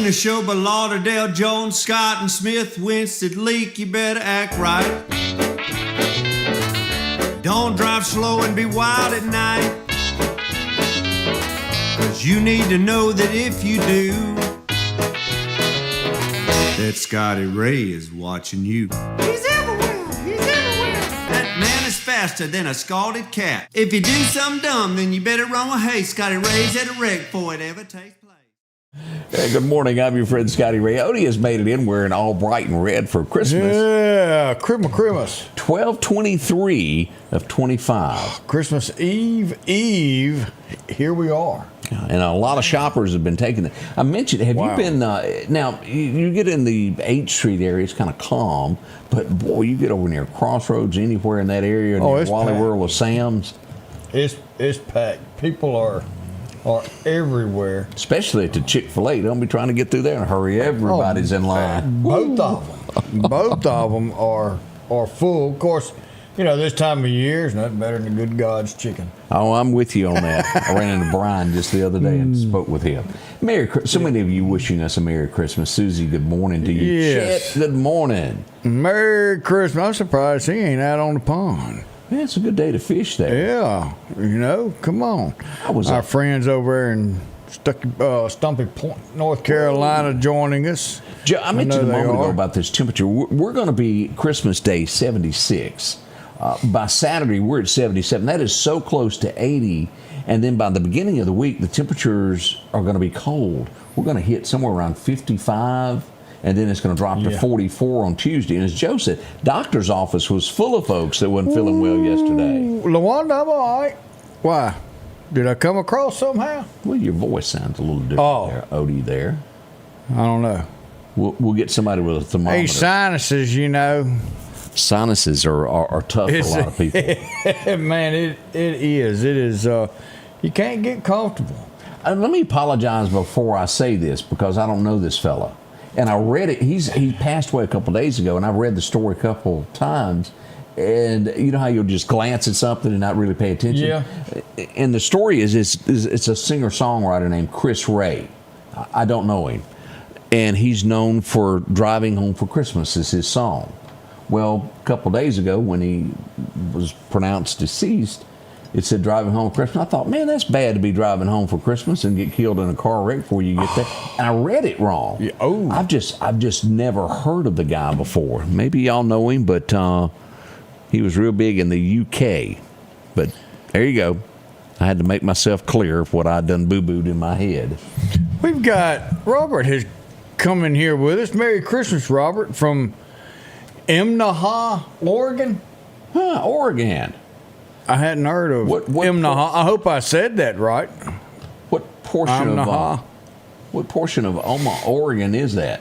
a show by Lauderdale, Jones, Scott, and Smith, Winston, Leak. You better act right. Don't drive slow and be wild at night. 'Cause you need to know that if you do, that Scotty Ray is watching you. He's everywhere. He's everywhere. That man is faster than a scalded cat. If you do something dumb, then you better run with haste. Scotty Ray's at a wreck before it ever takes place. Hey, good morning. I'm your friend Scotty Ray. Odie has made it in wearing all bright and red for Christmas. Yeah, Christmas. 12/23 of 25. Christmas Eve. Here we are. And a lot of shoppers have been taking it. I mentioned, have you been, now, you get in the 8th Street area, it's kind of calm, but boy, you get over near Crossroads, anywhere in that area, near Wally World of Sam's. It's packed. People are everywhere. Especially at the Chick-fil-A. Don't be trying to get through there in a hurry. Everybody's in line. Both of them are full. Of course, you know, this time of year is nothing better than the good God's chicken. Oh, I'm with you on that. I ran into Brian just the other day and spoke with him. So many of you wishing us a Merry Christmas. Susie, good morning to you. Yes. Chet, good morning. Merry Christmas. I'm surprised he ain't out on the pond. Yeah, it's a good day to fish there. Yeah, you know, come on. Our friends over there in Stumpy Point, North Carolina, joining us. I mentioned a moment ago about this temperature. We're going to be Christmas Day 76. By Saturday, we're at 77. That is so close to 80. And then by the beginning of the week, the temperatures are going to be cold. We're going to hit somewhere around 55. And then it's going to drop to 44 on Tuesday. And as Joe said, doctor's office was full of folks that wasn't feeling well yesterday. LaWanda, I'm all right. Why? Did I come across somehow? Well, your voice sounds a little different there, Odie, there. I don't know. We'll get somebody with a thermometer. Hey, sinuses, you know. Sinuses are tough for a lot of people. Man, it is. It is. You can't get comfortable. Let me apologize before I say this, because I don't know this fella. And I read it. He passed away a couple of days ago, and I've read the story a couple of times. And you know how you'll just glance at something and not really pay attention? Yeah. And the story is it's a singer-songwriter named Scotty Ray. I don't know him. And he's known for Driving Home for Christmas is his song. Well, a couple of days ago when he was pronounced deceased, it said Driving Home for Christmas. I thought, man, that's bad to be driving home for Christmas and get killed in a car wreck before you get there. And I read it wrong. Yeah. Oh. I've just never heard of the guy before. Maybe y'all know him, but he was real big in the UK. But there you go. I had to make myself clear of what I'd done boo-booed in my head. We've got Robert has come in here with us. Merry Christmas, Robert, from Emnaha, Oregon. Oregon. I hadn't heard of Emnaha. I hope I said that right. What portion of Omaha, Oregon is that?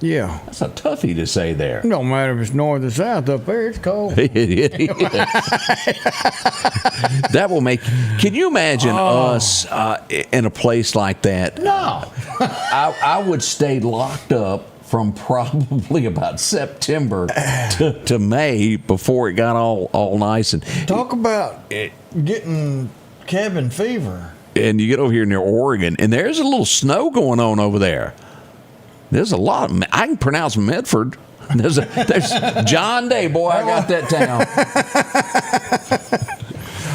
Yeah. That's a toughie to say there. No matter if it's north or south, up there it's cold. That will make. Can you imagine us in a place like that? No. I would stay locked up from probably about September to May before it got all nice and talk about getting cabin fever. And you get over here near Oregon, and there's a little snow going on over there. There's a lot of. I can pronounce Medford. There's John Day, boy. I got that town.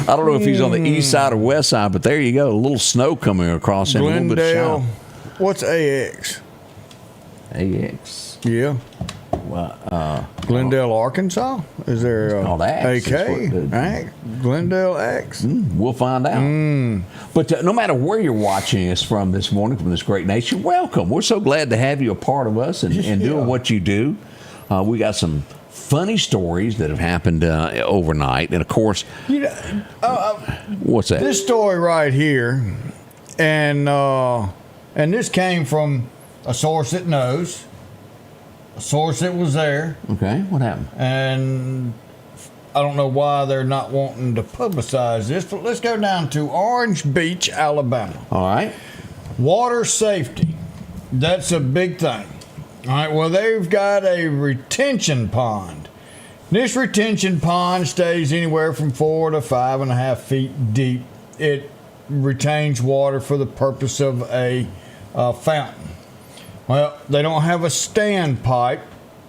I don't know if he's on the east side or west side, but there you go. A little snow coming across and a little bit of shower. What's AX? AX. Yeah. Well, Glendale, Arkansas? Is there called Axe? AK? Glendale Axe? We'll find out. But no matter where you're watching us from this morning, from this great nation, welcome. We're so glad to have you a part of us and doing what you do. We got some funny stories that have happened overnight. And, of course, what's that? This story right here, and this came from a source that knows, a source that was there. Okay, what happened? And I don't know why they're not wanting to publicize this, but let's go down to Orange Beach, Alabama. All right. Water safety. That's a big thing. All right, well, they've got a retention pond. This retention pond stays anywhere from 4 to 5.5 feet deep. It retains water for the purpose of a fountain. Well, they don't have a standpipe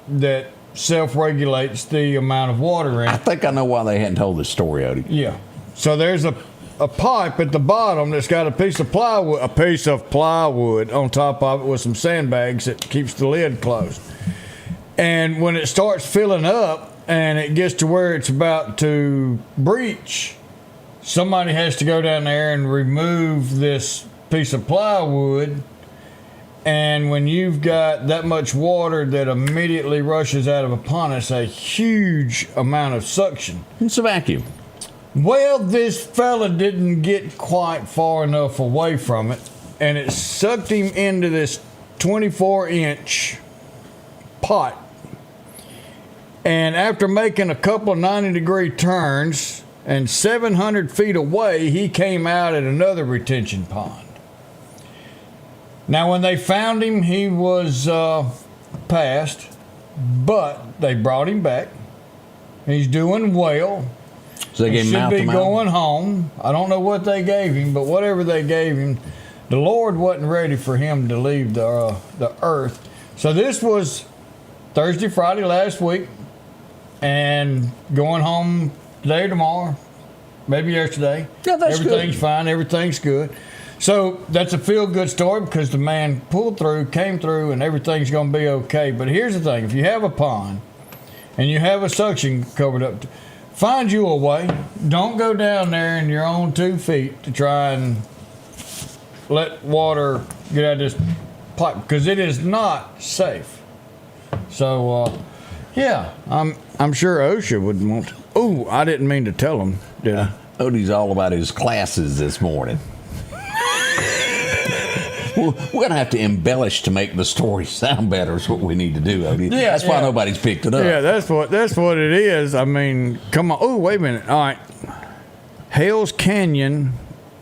that self-regulates the amount of water in it. I think I know why they hadn't told this story, Odie. Yeah. So there's a pipe at the bottom that's got a piece of plywood on top of it with some sandbags that keeps the lid closed. And when it starts filling up and it gets to where it's about to breach, somebody has to go down there and remove this piece of plywood. And when you've got that much water that immediately rushes out of a pond, it's a huge amount of suction. It's a vacuum. Well, this fella didn't get quite far enough away from it, and it sucked him into this 24-inch pot. And after making a couple of 90-degree turns and 700 feet away, he came out at another retention pond. Now, when they found him, he was passed, but they brought him back. He's doing well. So they gave him should be going home. I don't know what they gave him, but whatever they gave him, the Lord wasn't ready for him to leave the earth. So this was Thursday, Friday last week, and going home today or tomorrow, maybe yesterday. Yeah, that's Everything's good. fine. Everything's good. So that's a feel-good story because the man pulled through, came through, and everything's going to be okay. But here's the thing. If you have a pond and you have a suction covered up, find you a way. Don't go down there in your own 2 feet to try and let water get out of this pipe because it is not safe. So, yeah, I'm sure OSHA would want to. Oh, I didn't mean to tell him, did I? Odie's all about his classes this morning. We're going to have to embellish to make the story sound better is what we need to do, Odie. Yeah, that's why nobody's picked it up. Yeah, that's what it is. I mean, come on. Oh, wait a minute. All right. Hales Canyon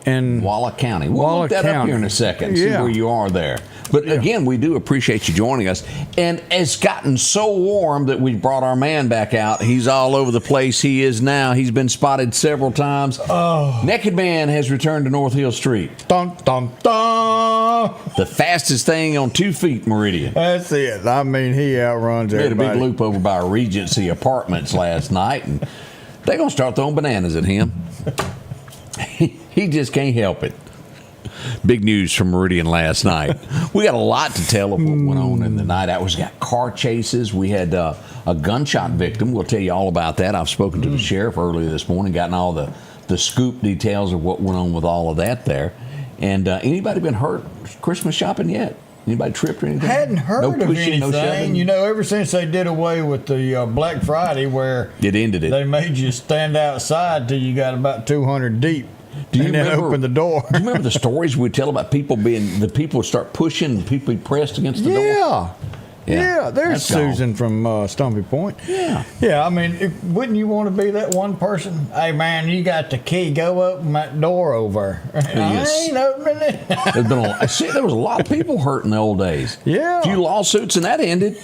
in Walla County. We'll look that up here in a second, see where you are there. But again, we do appreciate you joining us. And it's gotten so warm that we brought our man back out. He's all over the place. He is now. He's been spotted several times. Oh. Naked Man has returned to North Hill Street. Dun, dun, dun. The fastest thing on 2 feet, Meridian. That's it. I mean, he outruns We had a everybody. big loop over by Regency Apartments last night, and they're going to start throwing bananas at him. He just can't help it. Big news from Meridian last night. We got a lot to tell of what went on in the night hours. We got car chases. We had a gunshot victim. We'll tell you all about that. I've spoken to the sheriff earlier this morning, gotten all the scoop details of what went on with all of that there. And anybody been hurt Christmas shopping yet? Anybody tripped or anything? Hadn't heard no of pushing, anything. no shoving? You know, ever since they did away with the Black Friday where It ended it. they made you stand outside till you got about 200 deep. Do you and then remember, open the door. Do you remember the stories we tell about people the people start pushing, people be pressed against the door? Yeah, there's that's gone. Susan from Stumpy Point. Yeah. Yeah, I mean, wouldn't you want to be that one person? Hey, man, you got the key. Go open that door over. Yes. I ain't opening it. There's been there was a lot of people hurt in the old days. Yeah. A few lawsuits and that ended.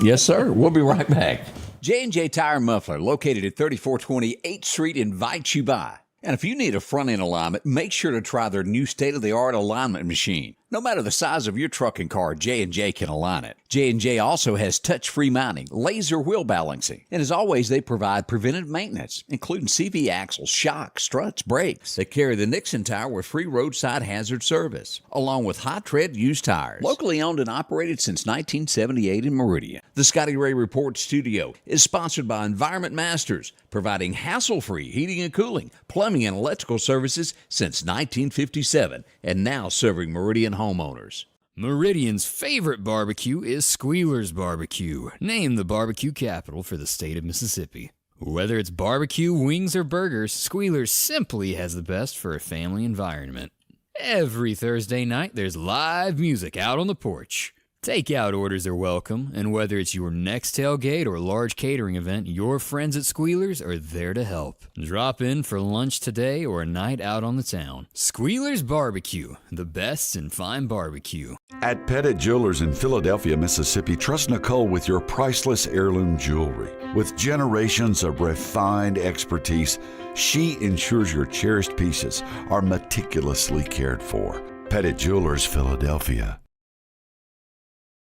Yes, sir. We'll be right back. J&J Tire Muffler, located at 3420 8th Street, invites you by. And if you need a front-end alignment, make sure to try their new state-of-the-art alignment machine. No matter the size of your truck and car, J&J can align it. J&J also has touch-free mounting, laser wheel balancing, and as always, they provide preventive maintenance, including CV axles, shocks, struts, brakes. They carry the Nixon tire with free roadside hazard service, along with high-tread used tires. Locally owned and operated since 1978 in Meridian. The Scotty Ray Report studio is sponsored by Environment Masters, providing hassle-free heating and cooling, plumbing and electrical services since 1957, and now serving Meridian homeowners. Meridian's favorite barbecue is Squealer's Barbecue, named the barbecue capital for the state of Mississippi. Whether it's barbecue, wings, or burgers, Squealer's simply has the best for a family environment. Every Thursday night, there's live music out on the porch. Takeout orders are welcome, and whether it's your next tailgate or large catering event, your friends at Squealer's are there to help. Drop in for lunch today or a night out on the town. Squealer's Barbecue, the best in fine barbecue. At Pettit Jewelers in Philadelphia, Mississippi, trust Nicole with your priceless heirloom jewelry. With generations of refined expertise, she ensures your cherished pieces are meticulously cared for. Pettit Jewelers, Philadelphia.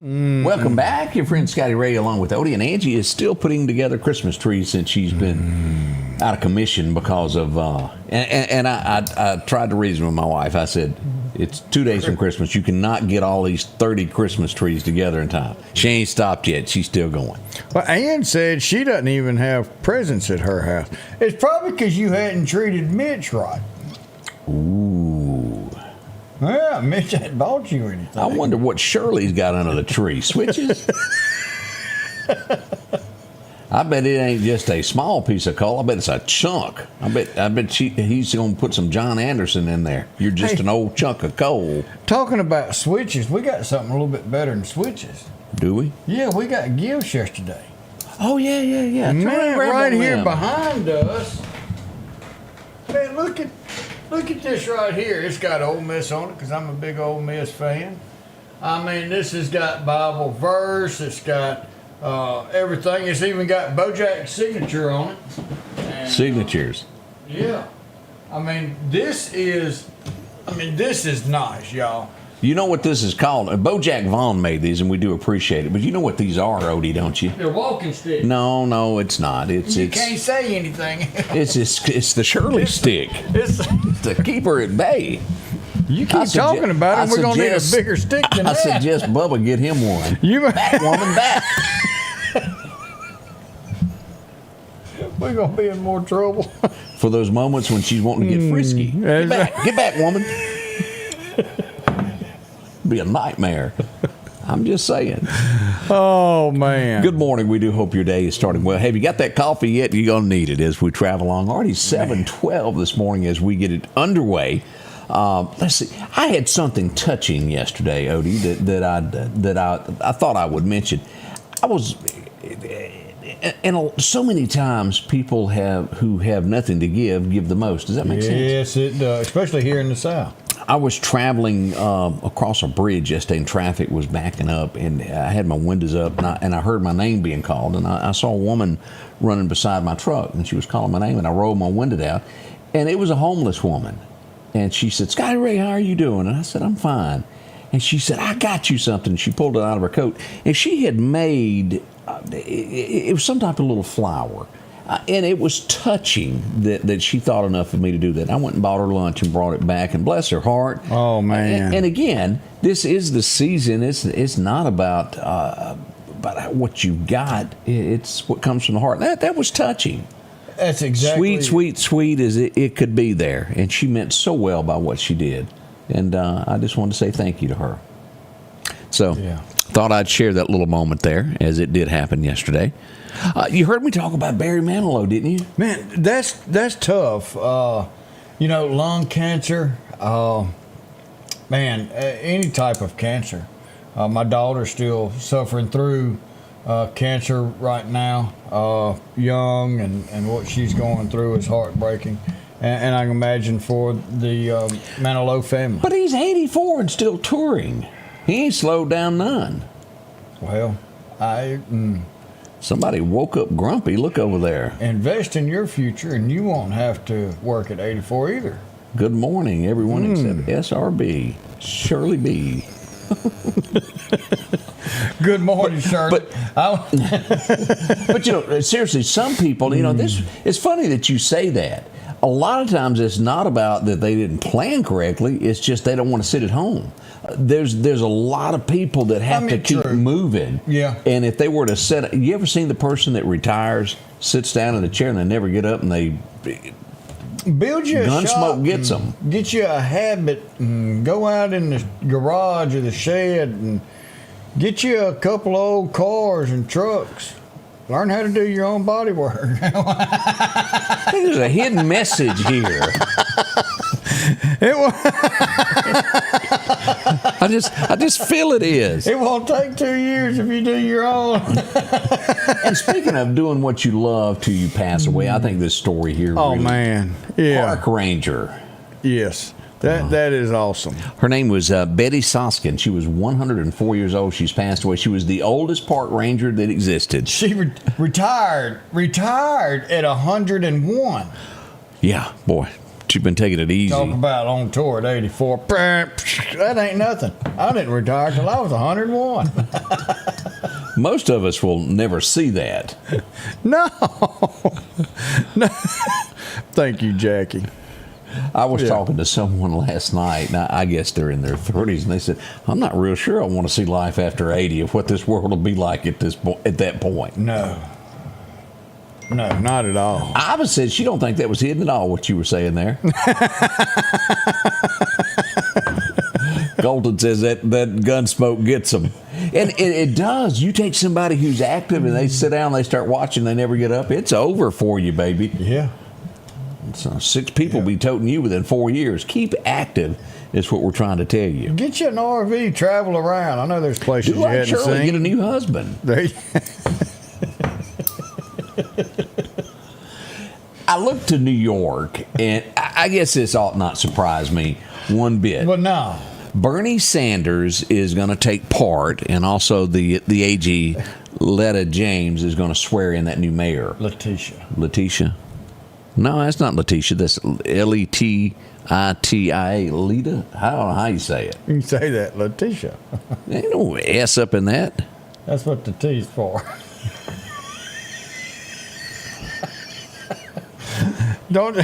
Welcome back. Your friend Scotty Ray, along with Odie, and Angie is still putting together Christmas trees since she's been out of commission because of. I tried to reason with my wife. I said, it's 2 days from Christmas. You cannot get all these 30 Christmas trees together in time. She ain't stopped yet. She's still going. Well, Ann said she doesn't even have presents at her house. It's probably because you hadn't treated Mitch right. Ooh. Yeah, Mitch hadn't bought you anything. I wonder what Shirley's got under the tree. Switches? I bet it ain't just a small piece of coal. I bet it's a chunk. I bet he's going to put some John Anderson in there. You're just an old chunk of coal. Talking about switches, we got something a little bit better than switches. Do we? Yeah, we got gifts yesterday. Oh, yeah. Man, right here behind us. Man, look at this right here. It's got Ole Miss on it because I'm a big Ole Miss fan. I mean, this has got Bible verse. It's got everything. It's even got Bojack's signature on it. And, Signatures. Yeah. I mean, this is nice, y'all. You know what this is called? Bojack Vaughn made these, and we do appreciate it. But you know what these are, Odie, don't you? They're walking sticks. No, it's not. You can't say anything. It's the Shirley stick. It's to keep her at bay. You keep talking about it, and we're going to need a bigger stick than that. I suggest Bubba get him one. Back, woman, back. We're going to be in more trouble. For those moments when she's wanting to get frisky. Get back, woman. Be a nightmare. I'm just saying. Oh, man. Good morning. We do hope your day is starting well. Have you got that coffee yet? You're going to need it as we travel along. Already 7:12 this morning as we get it underway. Let's see. I had something touching yesterday, Odie, that I thought I would mention. I was, and so many times people who have nothing to give the most. Does that make sense? Yes, it does, especially here in the South. I was traveling across a bridge yesterday, and traffic was backing up, and I had my windows up, and I heard my name being called, and I saw a woman running beside my truck, and she was calling my name, and I rolled my window down, and it was a homeless woman, and she said, "Scotty Ray, how are you doing?" And I said, "I'm fine." And she said, "I got you something." She pulled it out of her coat, and she had made it was some type of little flower. And it was touching that she thought enough of me to do that. I went and bought her lunch and brought it back, and bless her heart. Oh, man. And again, this is the season. It's not about what you got. It's what comes from the heart. That was touching. That's exactly Sweet as it could be there. And she meant so well by what she did. And I just wanted to say thank you to her. So thought I'd share that little moment there, as it did happen yesterday. You heard me talk about Barry Manilow, didn't you? Man, that's tough. Lung cancer. Any type of cancer. My daughter's still suffering through cancer right now. Young, and what she's going through is heartbreaking. And I can imagine for the Manilow family. But he's 84 and still touring. He ain't slowed down none. Well, Somebody woke up grumpy. Look over there. Invest in your future, and you won't have to work at 84 either. Good morning, everyone except SRB. Shirley B. Good morning, Shirley. But seriously, some people, this. It's funny that you say that. A lot of times, it's not about that they didn't plan correctly. It's just they don't want to sit at home. There's a lot of people that have to keep moving. Yeah. And if they were to you ever seen the person that retires, sits down in a chair, and they never get up, and they build you a Gunsmoke shop, gets them. Get you a habit, and go out in the garage or the shed and get you a couple of old cars and trucks. Learn how to do your own body work. I think there's a hidden message here. I just feel it is. It won't take 2 years if you do your own. And speaking of doing what you love till you pass away, I think this story here. Oh, man. Yeah. Park ranger. Yes. That is awesome. Her name was Betty Soskin. She was 104 years old. She's passed away. She was the oldest park ranger that existed. She retired at 101. Yeah, boy. You've been taking it easy. Talk about on tour at 84. That ain't nothing. I didn't retire till I was 101. Most of us will never see that. No. Thank you, Jackie. I was talking to someone last night, and I guess they're in their 30s, and they said, I'm not real sure I want to see life after 80 of what this world will be like at that point. No, not at all. Iva said she don't think that was hidden at all, what you were saying there. Colton says that gun smoke gets them. And it does. You take somebody who's active and they sit down, they start watching, they never get up, it's over for you, baby. Yeah. So 6 people be toting you within 4 years. Keep active is what we're trying to tell you. Get you an RV, travel around. I know there's places you hadn't seen. Get a new husband. I looked to New York, and I guess this ought not surprise me one bit. Well, no. Bernie Sanders is going to take part, and also the AG, Letta James, is going to swear in that new mayor. Letitia? No, that's not Letitia. That's Letitia. Lita? I don't know how you say it. You can say that, Letitia. Ain't no S up in that. That's what the T's for. Don't.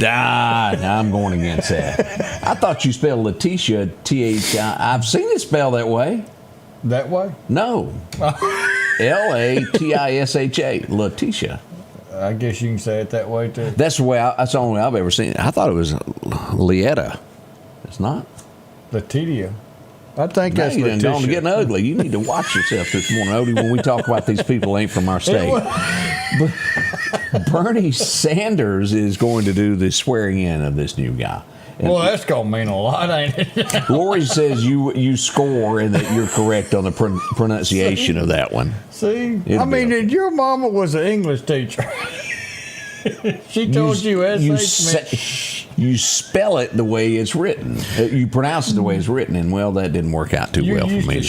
I'm going against that. I thought you spelled Letitia, T-H-I. I've seen it spelled that way. That way? No. L-A-T-I-S-H-A. Letitia. I guess you can say it that way too. That's the way. That's the only way I've ever seen it. I thought it was Lietta. It's not. Letitia. I think that's Letitia. Letitia. You're getting ugly. You need to watch yourself this morning, Odie, when we talk about these people ain't from our state. But Bernie Sanders is going to do the swearing in of this new guy. And well, that's going to mean a lot, ain't it? Lori says you score and that you're correct on the pronunciation of that one. See? Your mama was an English teacher. She told you SH. You spell it the way it's written. You pronounce it the way it's written, and, well, that didn't work out too well for me.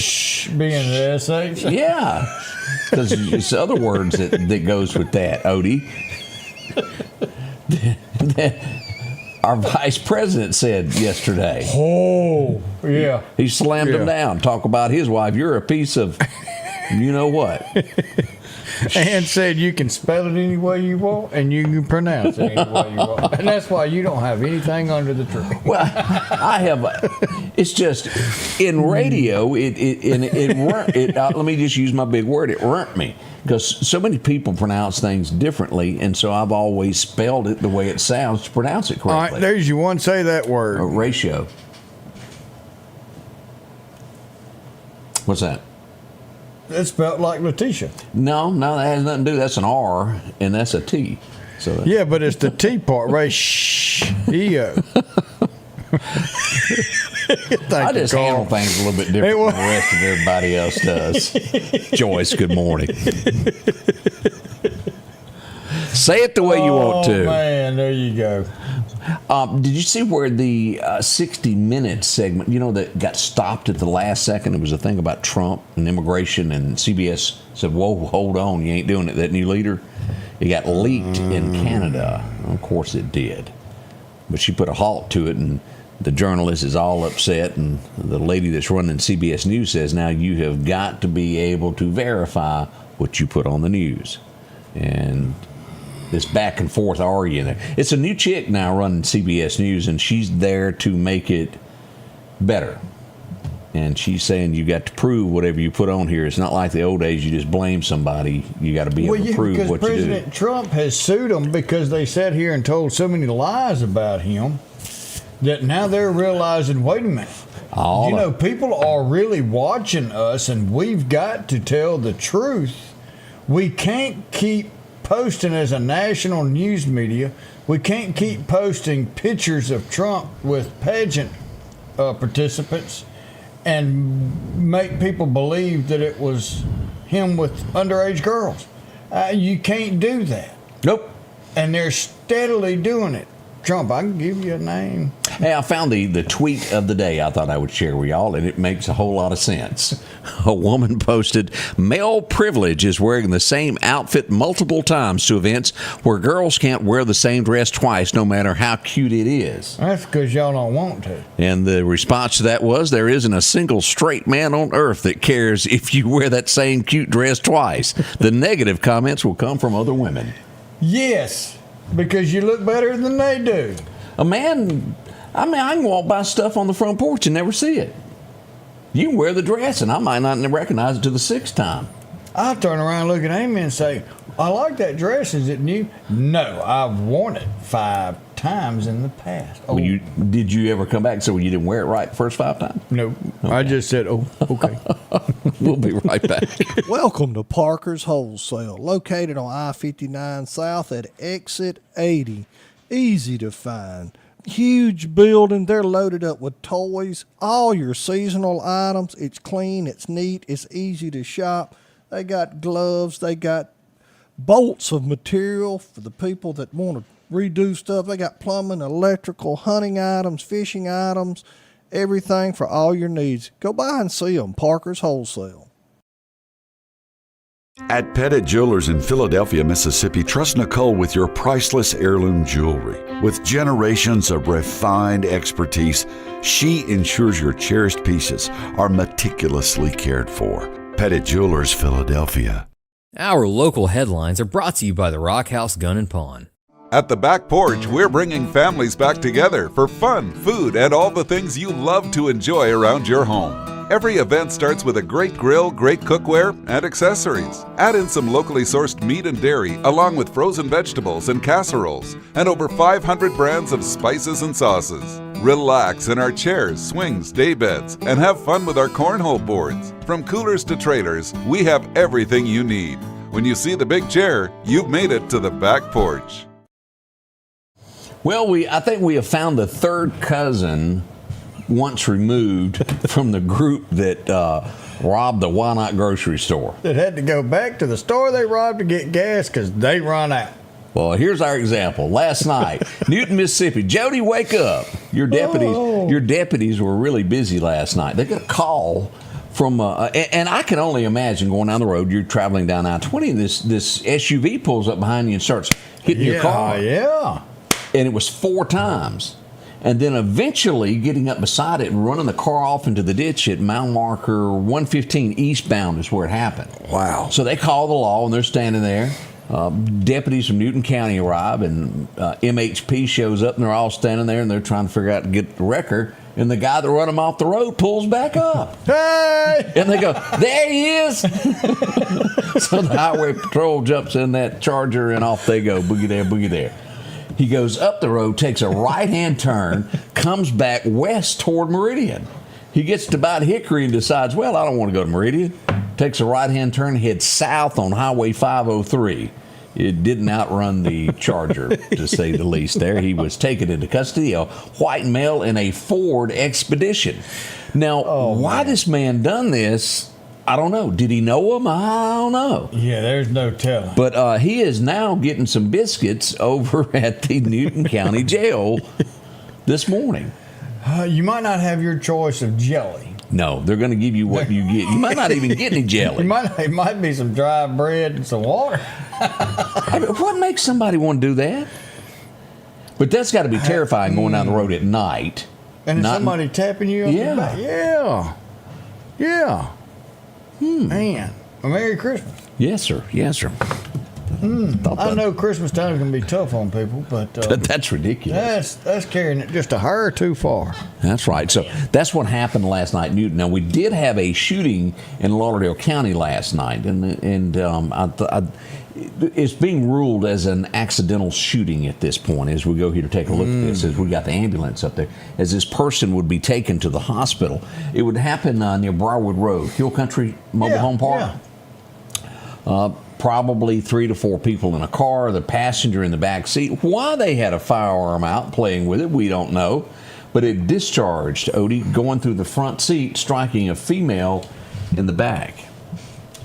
Being the SH? Yeah. Because it's other words that goes with that, Odie. Our vice president said yesterday. Oh, yeah. He slammed him down. Talk about his wife. You're a piece of you know what. And said you can spell it any way you want and you can pronounce it any way you want. And that's why you don't have anything under the tree. Well, I have. It's just in radio. Let me just use my big word. It runt me because so many people pronounce things differently, and so I've always spelled it the way it sounds to pronounce it correctly. All right, there's your one. Say that word. Ratio. What's that? It's spelled like Letitia. No, that has nothing to do. That's an R, and that's a T. So yeah, but it's the T part, ratio. I just handle things a little bit different than the rest of everybody else does. Joyce, good morning. Say it the way you want to. Oh, man, there you go. Did you see where the 60 Minutes segment, that got stopped at the last second? It was a thing about Trump and immigration, and CBS said, whoa, hold on, you ain't doing it, that new leader. It got leaked in Canada. Of course it did. But she put a halt to it, and the journalist is all upset, and the lady that's running CBS News says, now you have got to be able to verify what you put on the news. And this back and forth arguing. It's a new chick now running CBS News, and she's there to make it better. And she's saying you got to prove whatever you put on here. It's not like the old days you just blame somebody. You got to be able to prove what you do. President Trump has sued them because they sat here and told so many lies about him that now they're realizing, wait a minute. People are really watching us, and we've got to tell the truth. We can't keep posting as a national news media. We can't keep posting pictures of Trump with pageant participants and make people believe that it was him with underage girls. You can't do that. Nope. And they're steadily doing it. Trump, I can give you a name. Hey, I found the tweet of the day I thought I would share with y'all, and it makes a whole lot of sense. A woman posted, male privilege is wearing the same outfit multiple times to events where girls can't wear the same dress twice, no matter how cute it is. That's because y'all don't want to. And the response to that was, there isn't a single straight man on earth that cares if you wear that same cute dress twice. The negative comments will come from other women. Yes, because you look better than they do. A man, I can walk by stuff on the front porch and never see it. You can wear the dress, and I might not recognize it till the sixth time. I turn around, look at Amy, and say, I like that dress. Is it new? No, I've worn it 5 times in the past. Oh. Well, did you ever come back and say, well, you didn't wear it right the first 5 times? No. Okay. I just said, oh, okay. We'll be right back. Welcome to Parker's Wholesale, located on I-59 South at Exit 80. Easy to find. Huge building. They're loaded up with toys, all your seasonal items. It's clean, it's neat, it's easy to shop. They got gloves, they got bolts of material for the people that want to redo stuff. They got plumbing, electrical, hunting items, fishing items, everything for all your needs. Go by and see them, Parker's Wholesale. At Pettit Jewelers in Philadelphia, Mississippi, trust Nicole with your priceless heirloom jewelry. With generations of refined expertise, she ensures your cherished pieces are meticulously cared for. Pettit Jewelers, Philadelphia. Our local headlines are brought to you by the Rock House Gun and Pawn. At the Back Porch, we're bringing families back together for fun, food, and all the things you love to enjoy around your home. Every event starts with a great grill, great cookware, and accessories. Add in some locally sourced meat and dairy, along with frozen vegetables and casseroles, and over 500 brands of spices and sauces. Relax in our chairs, swings, day beds, and have fun with our cornhole boards. From coolers to trailers, we have everything you need. When you see the big chair, you've made it to the Back Porch. Well, I think we have found the third cousin once removed from the group that robbed the Why Not grocery store. That had to go back to the store they robbed to get gas because they run out. Well, here's our example. Last night, Newton, Mississippi. Jody, wake up. Your deputies were really busy last night. They got a call from, and I can only imagine going down the road, you're traveling down I-20, and this SUV pulls up behind you and starts hitting your car. Yeah. And it was 4 times. And then eventually getting up beside it and running the car off into the ditch at mile marker 115 eastbound is where it happened. Wow. So they call the law, and they're standing there. Deputies from Newton County arrive, and MHP shows up, and they're all standing there, and they're trying to figure out to get the wrecker. And the guy that run them off the road pulls back up. Hey! And they go, there he is! So the highway patrol jumps in that Charger, and off they go. Boogie there, boogie there. He goes up the road, takes a right-hand turn, comes back west toward Meridian. He gets to about Hickory and decides, well, I don't want to go to Meridian. Takes a right-hand turn, heads south on Highway 503. It didn't outrun the Charger, to say the least there. He was taken into custody, a white male in a Ford Expedition. Now, why this man done this, I don't know. Did he know him? I don't know. Yeah, there's no telling. But he is now getting some biscuits over at the Newton County Jail this morning. You might not have your choice of jelly. No, they're going to give you what you get. You might not even get any jelly. It might be some dry bread and some water. What makes somebody want to do that? But that's got to be terrifying going down the road at night. And somebody tapping you on the back. Yeah. Man, a Merry Christmas. Yes, sir. Yes, sir. I know Christmas time is going to be tough on people, but that's ridiculous. That's carrying it just a hair too far. That's right. So that's what happened last night in Newton. Now, we did have a shooting in Lauderdale County last night, and it's being ruled as an accidental shooting at this point as we go here to take a look at this, as we got the ambulance up there, as this person would be taken to the hospital. It would happen near Briarwood Road, Hill Country Mobile Home Park. Yeah. Probably 3 to 4 people in a car, the passenger in the back seat. Why they had a firearm out playing with it, we don't know. But it discharged, Odie, going through the front seat, striking a female in the back.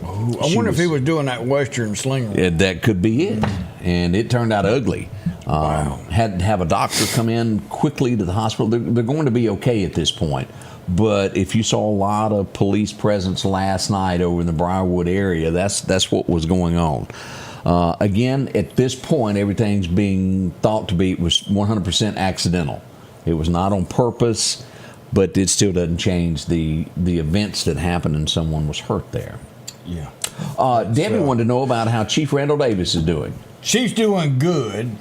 I wonder if he was doing that Western slinger. That could be it. And it turned out ugly. Had to have a doctor come in quickly to the hospital. They're going to be okay at this point. But if you saw a lot of police presence last night over in the Briarwood area, that's what was going on. Again, at this point, everything's being thought to be, it was 100% accidental. It was not on purpose, but it still doesn't change the events that happened and someone was hurt there. Yeah. Debbie wanted to know about how Chief Randall Davis is doing. Chief's doing good.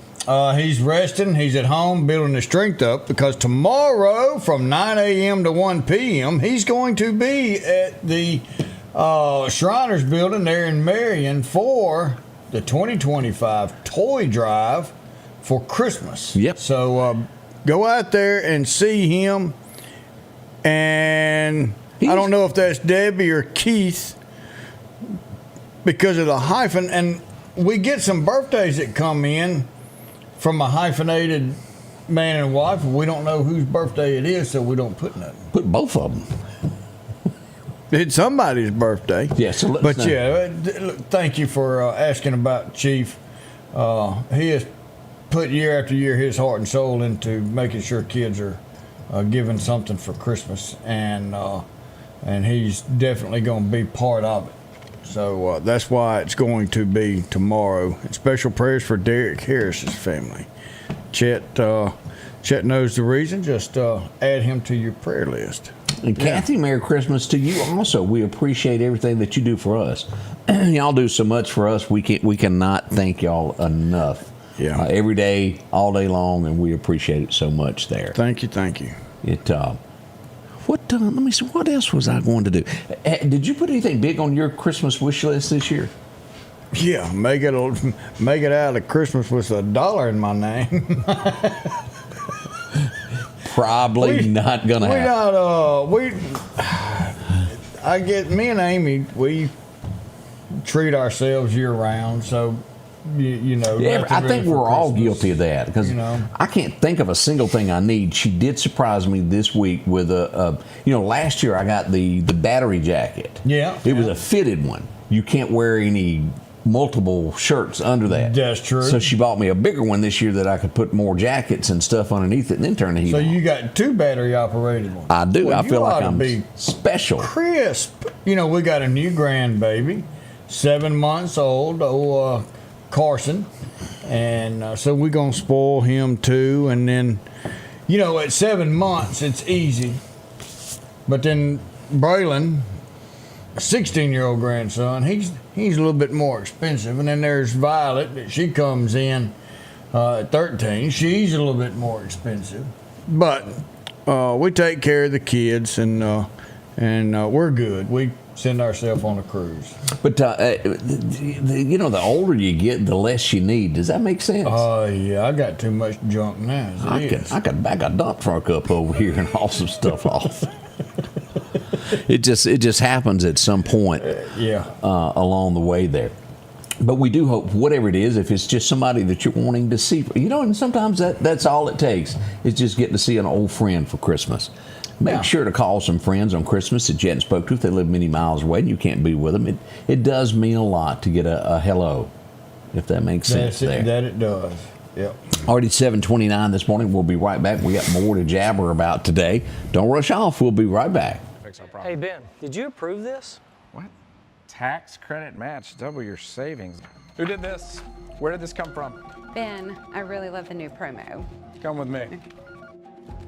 He's resting. He's at home building his strength up because tomorrow from 9 a.m. to 1 p.m. he's going to be at the Shriners building there in Marion for the 2025 toy drive for Christmas. Yep. So go out there and see him. And I don't know if that's Debbie or Keith because of the hyphen. And we get some birthdays that come in from a hyphenated man and wife. We don't know whose birthday it is, so we don't put nothing. Put both of them. It's somebody's birthday. Yeah, so but thank you for asking about Chief. He has put year after year his heart and soul into making sure kids are given something for Christmas, and he's definitely going to be part of it. So that's why it's going to be tomorrow. And special prayers for Derek Harris's family. Chet knows the reason. Just add him to your prayer list. And Kathy, Merry Christmas to you also. We appreciate everything that you do for us. Y'all do so much for us. We cannot thank y'all enough. Yeah. Every day, all day long, and we appreciate it so much there. Thank you. Let me see, what else was I going to do? Did you put anything big on your Christmas wish list this year? Yeah, make it out of Christmas with $1 in my name. Probably not gonna happen. Me and Amy, we treat ourselves year round, so you know. Yeah, I think we're all Christmas, guilty of that because I can't think of a single thing I need. She did surprise me this week with last year I got the battery jacket. Yeah, it was a fitted one. You can't wear any multiple shirts under that. That's true. So she bought me a bigger one this year that I could put more jackets and stuff underneath it and then turn the heat on. So you got 2 battery operated ones. I do. Well, I feel like I'm be special. Crisp. We got a new grandbaby, 7 months old, Carson. And so we're going to spoil him too. And then, at 7 months, it's easy. But then Braylon, a 16-year-old grandson, he's a little bit more expensive. And then there's Violet, she comes in at 13. She's a little bit more expensive. But we take care of the kids, and we're good. We send ourselves on a cruise. But the older you get, the less you need. Does that make sense? Yeah, I got too much junk now. I could back a dump truck up over here and haul some stuff off. It just happens at some point along the way there. But we do hope, whatever it is, if it's just somebody that you're wanting to see, and sometimes that's all it takes is just getting to see an old friend for Christmas. Make sure to call some friends on Christmas that you hadn't spoke to if they live many miles away and you can't be with them. It does mean a lot to get a hello, if that makes sense there. That it does. Yep. Already 7:29 this morning. We'll be right back. We got more to jabber about today. Don't rush off. We'll be right back. Hey, Ben, did you approve this? What? Tax credit match, double your savings. Who did this? Where did this come from? Ben, I really love the new promo. Come with me.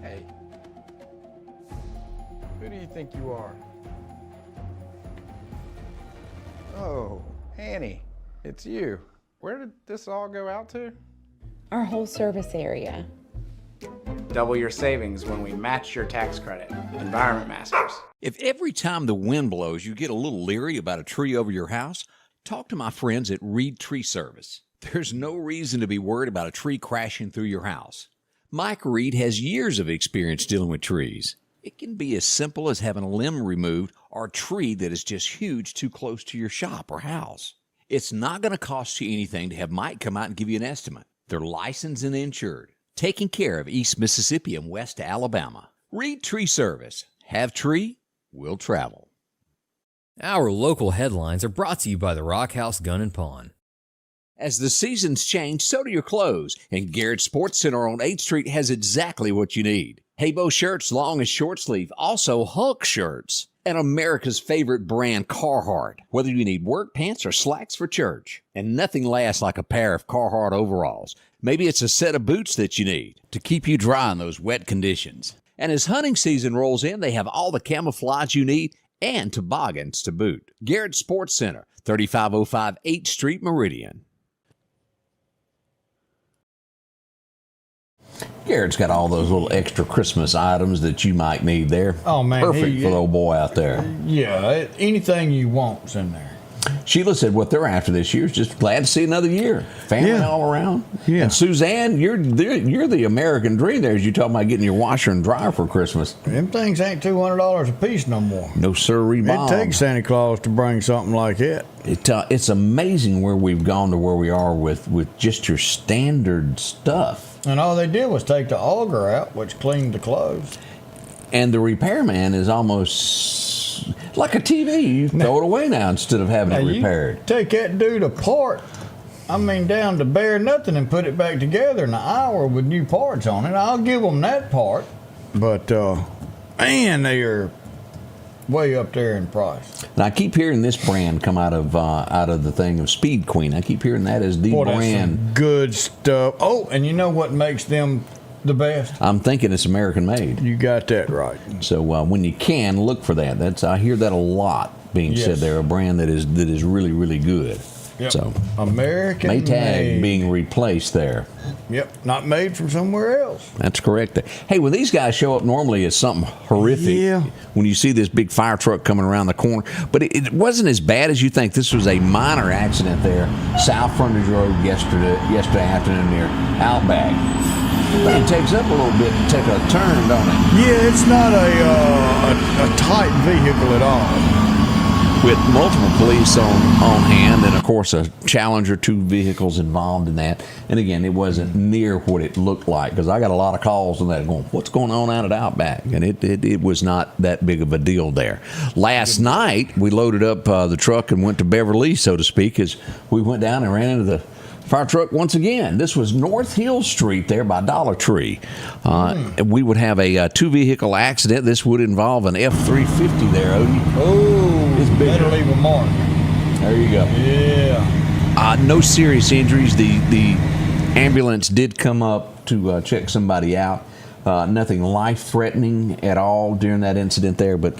Hey. Who do you think you are? Oh, Annie, it's you. Where did this all go out to? Our whole service area. Double your savings when we match your tax credit. Environment Masters. If every time the wind blows you get a little leery about a tree over your house, talk to my friends at Reed Tree Service. There's no reason to be worried about a tree crashing through your house. Mike Reed has years of experience dealing with trees. It can be as simple as having a limb removed or a tree that is just huge too close to your shop or house. It's not going to cost you anything to have Mike come out and give you an estimate. They're licensed and insured, taking care of East Mississippi and West Alabama. Reed Tree Service. Have tree, we'll travel. Our local headlines are brought to you by the Rock House Gun and Pawn. As the seasons change, so do your clothes, and Garrett Sports Center on 8th Street has exactly what you need. Haybo shirts, long and short sleeve, also Hulk shirts, and America's favorite brand, Carhartt, whether you need work pants or slacks for church. And nothing lasts like a pair of Carhartt overalls. Maybe it's a set of boots that you need to keep you dry in those wet conditions. And as hunting season rolls in, they have all the camouflage you need and toboggans to boot. Garrett Sports Center, 3505 8th Street, Meridian. Garrett's got all those little extra Christmas items that you might need there. Oh, man. Perfect for the old boy out there. Yeah, anything you want's in there. Sheila said what they're after this year is just glad to see another year. Family all around. Yeah. And Suzanne, you're the American dream there as you talking about getting your washer and dryer for Christmas. Them things ain't $200 a piece no more. No sirree, Bob. It takes Santa Claus to bring something like it. It's amazing where we've gone to where we are with just your standard stuff. And all they did was take the auger out, which cleaned the clothes. And the repairman is almost like a TV. You throw it away now instead of having it repaired. You take that dude apart, down to bare nothing, and put it back together in an hour with new parts on it. I'll give them that part. But, man, they are way up there in price. And I keep hearing this brand come out of the thing of Speed Queen. I keep hearing that as the brand. That's some good stuff. Oh, and you know what makes them the best? I'm thinking it's American made. You got that right. So when you can, look for that. I hear that a lot being said there. A brand that is really, really good. Yep. So American Maytag made. being replaced there. Yep, not made from somewhere else. That's correct. Hey, when these guys show up, normally it's something horrific. When you see this big fire truck coming around the corner, but it wasn't as bad as you think. This was a minor accident there, South Frontage Road yesterday afternoon near Outback. But it takes up a little bit to take a turn, don't it? Yeah, it's not a tight vehicle at all. With multiple police on hand, and of course a Challenger, 2 vehicles involved in that. And again, it wasn't near what it looked like, because I got a lot of calls on that going, what's going on out at Outback? And it was not that big of a deal there. Last night, we loaded up the truck and went to Beverly, so to speak, as we went down and ran into the fire truck once again. This was North Hill Street there by Dollar Tree. We would have a 2-vehicle accident. This would involve an F-350 there, Odie. Oh, it's better leave a mark. There you go. Yeah. No serious injuries. The ambulance did come up to check somebody out. Nothing life-threatening at all during that incident there, but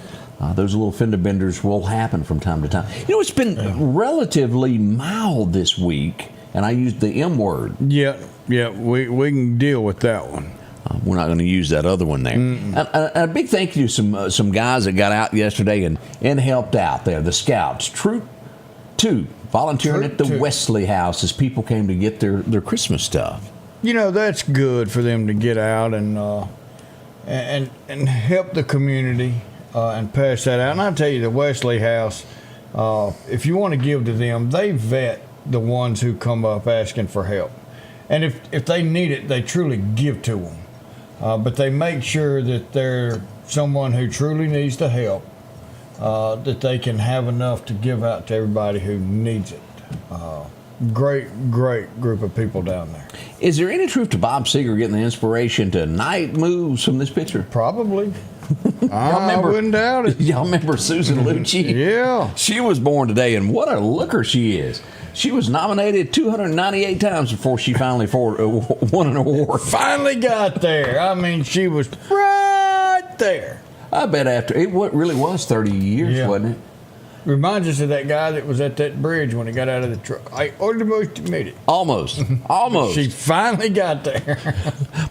those little fender benders will happen from time to time. You know, it's been relatively mild this week. And I used the M word. Yeah, we can deal with that one. We're not going to use that other one there. A big thank you to some guys that got out yesterday and helped out there. The Scouts, Troop 2, volunteering at the Wesley House as people came to get their Christmas stuff. You know, that's good for them to get out and help the community and pass that out. And I'll tell you, the Wesley House, if you want to give to them, they vet the ones who come up asking for help. And if they need it, they truly give to them. But they make sure that they're someone who truly needs the help, that they can have enough to give out to everybody who needs it. Great group of people down there. Is there any truth to Bob Seger getting the inspiration to night moves from this picture? Probably. I wouldn't doubt it. Y'all remember Susan Lucci? Yeah. She was born today, and what a looker she is. She was nominated 298 times before she finally won an award. Finally got there. She was right there. I bet after it really was 30 years, wasn't it? Reminds us of that guy that was at that bridge when he got out of the truck. I almost made it. Almost. She finally got there.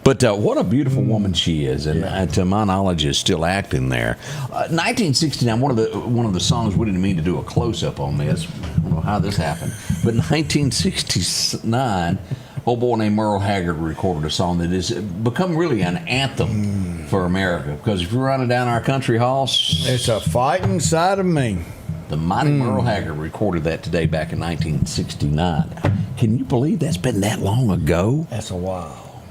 But what a beautiful woman she is, and to my knowledge is still acting there. 1969, one of the songs, we didn't mean to do a close-up on this. I don't know how this happened. But 1969, old boy named Merle Haggard recorded a song that has become really an anthem for America. Because if you're running down our country halls, it's a fight inside of me. The mighty Merle Haggard recorded that today back in 1969. Can you believe that's been that long ago? That's a while.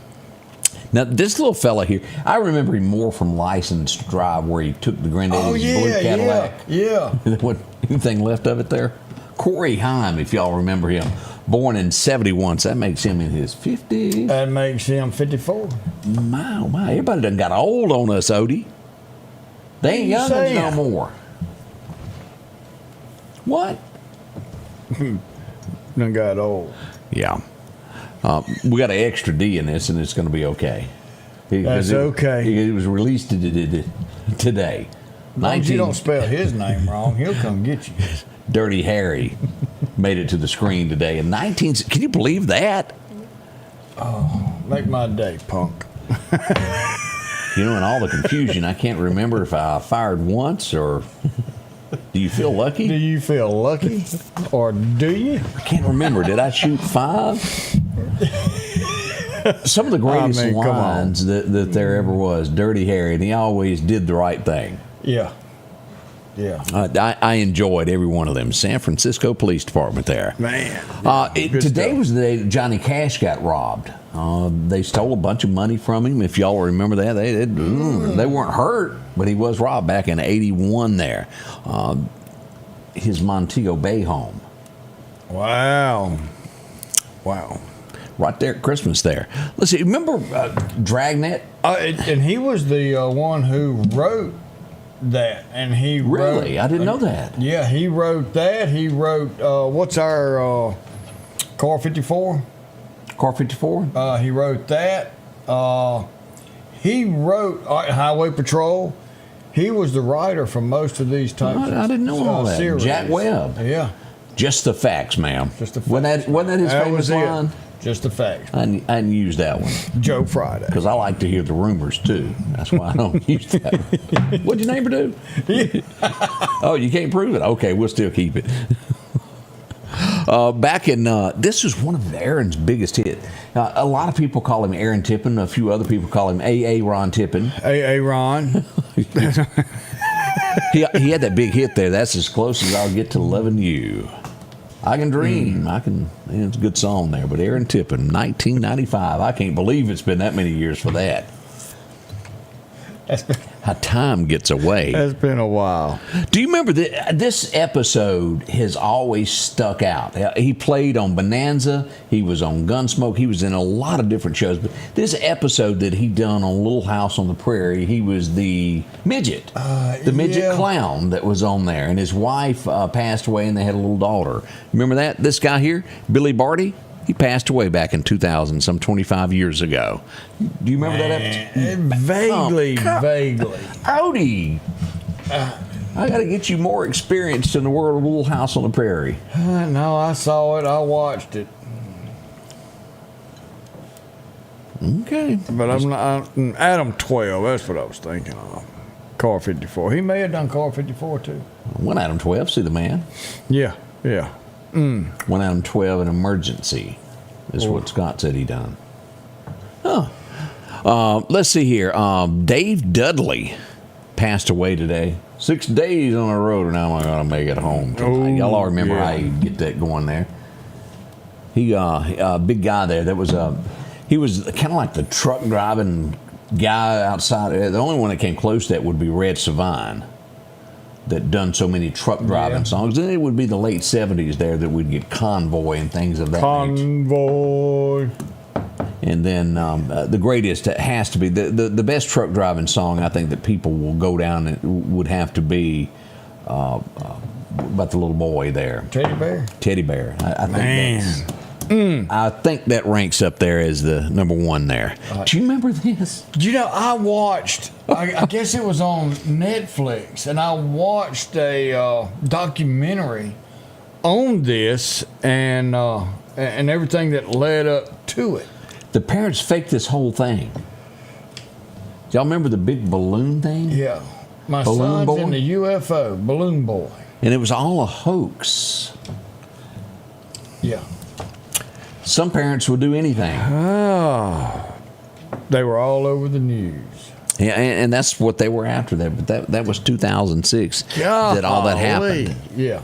Now, this little fella here, I remember him more from License to Drive, where he took the granddaddy's blue Cadillac. Yeah. What, anything left of it there? Corey Haim, if y'all remember him. Born in 71, so that makes him in his 50s. That makes him 54. My, oh my, everybody done got old on us, Odie. They ain't young ones no more. What? Done got old. Yeah. We got an extra D in this, and it's going to be okay. That's okay. It was released today. As long as you don't spell his name wrong, he'll come get you. Dirty Harry made it to the screen today. In 19... Can you believe that? Oh, make my day, punk. You know, in all the confusion, I can't remember if I fired once or... Do you feel lucky? Do you feel lucky? Or do you? I can't remember. Did I shoot 5? Some of the greatest lines that there ever was, Dirty Harry, and he always did the right thing. Yeah. Yeah. I enjoyed every one of them. San Francisco Police Department there. Man. Today was the day that Johnny Cash got robbed. They stole a bunch of money from him. If y'all remember that, they weren't hurt, but he was robbed back in 81 there. His Montego Bay home. Wow. Right there at Christmas there. Let's see, remember Dragnet? And he was the one who wrote that, and he really wrote, I didn't know that. Yeah, he wrote that. He wrote what's our Car 54? Car 54? He wrote that. He wrote Highway Patrol. He was the writer for most of these types. I didn't know all that. Series. Jack Webb. Yeah. Just the facts, ma'am. Just the facts. Wasn't that his famous line? Just the facts. I didn't use that one. Joe Friday. Because I like to hear the rumors, too. That's why I don't use that one. What'd your neighbor do? Oh, you can't prove it? Okay, we'll still keep it. Back in, this was one of Aaron's biggest hits. A lot of people call him Aaron Tippin. A few other people call him A.A. Ron Tippin. A.A. Ron. He had that big hit there. That's as close as I'll get to loving you. I can dream. It's a good song there. But Aaron Tippin, 1995. I can't believe it's been that many years for that. How time gets away. It's been a while. Do you remember this episode has always stuck out? He played on Bonanza. He was on Gunsmoke. He was in a lot of different shows. But this episode that he done on Little House on the Prairie, he was the midget. The midget clown that was on there. And his wife passed away and they had a little daughter. Remember that? This guy here, Billy Barty? He passed away back in 2000, some 25 years ago. Do you remember that episode? Vaguely. Odie, I got to get you more experience in the world of Little House on the Prairie. No, I saw it. I watched it. Okay. But I'm not. Adam 12, that's what I was thinking of. Car 54. He may have done Car 54, too. One Adam 12, see the man? Yeah. One Adam 12, an emergency, is what Scott said he done. Let's see here. Dave Dudley passed away today. 6 days on the road, and now I'm going to make it home tonight. Y'all all remember how you get that going there. He, big guy there. That was he was kind of like the truck driving guy outside. The only one that came close to that would be Red Savine, that done so many truck driving songs. Then it would be the late 70s there that we'd get Convoy and things of that nature. Convoy. And then the greatest has to be, the best truck driving song I think that people will go down and would have to be about the little boy there. Teddy Bear. I think I think that ranks up there as the number one there. Do you remember this? You know, I watched, I guess it was on Netflix, and I watched a documentary on this and everything that led up to it. The parents faked this whole thing. Do y'all remember the big balloon thing? Yeah. My Balloon son's boy? in the UFO, Balloon Boy. And it was all a hoax. Yeah. Some parents would do anything. They were all over the news. Yeah, and that's what they were after there. But that was 2006 that all that happened. Yeah.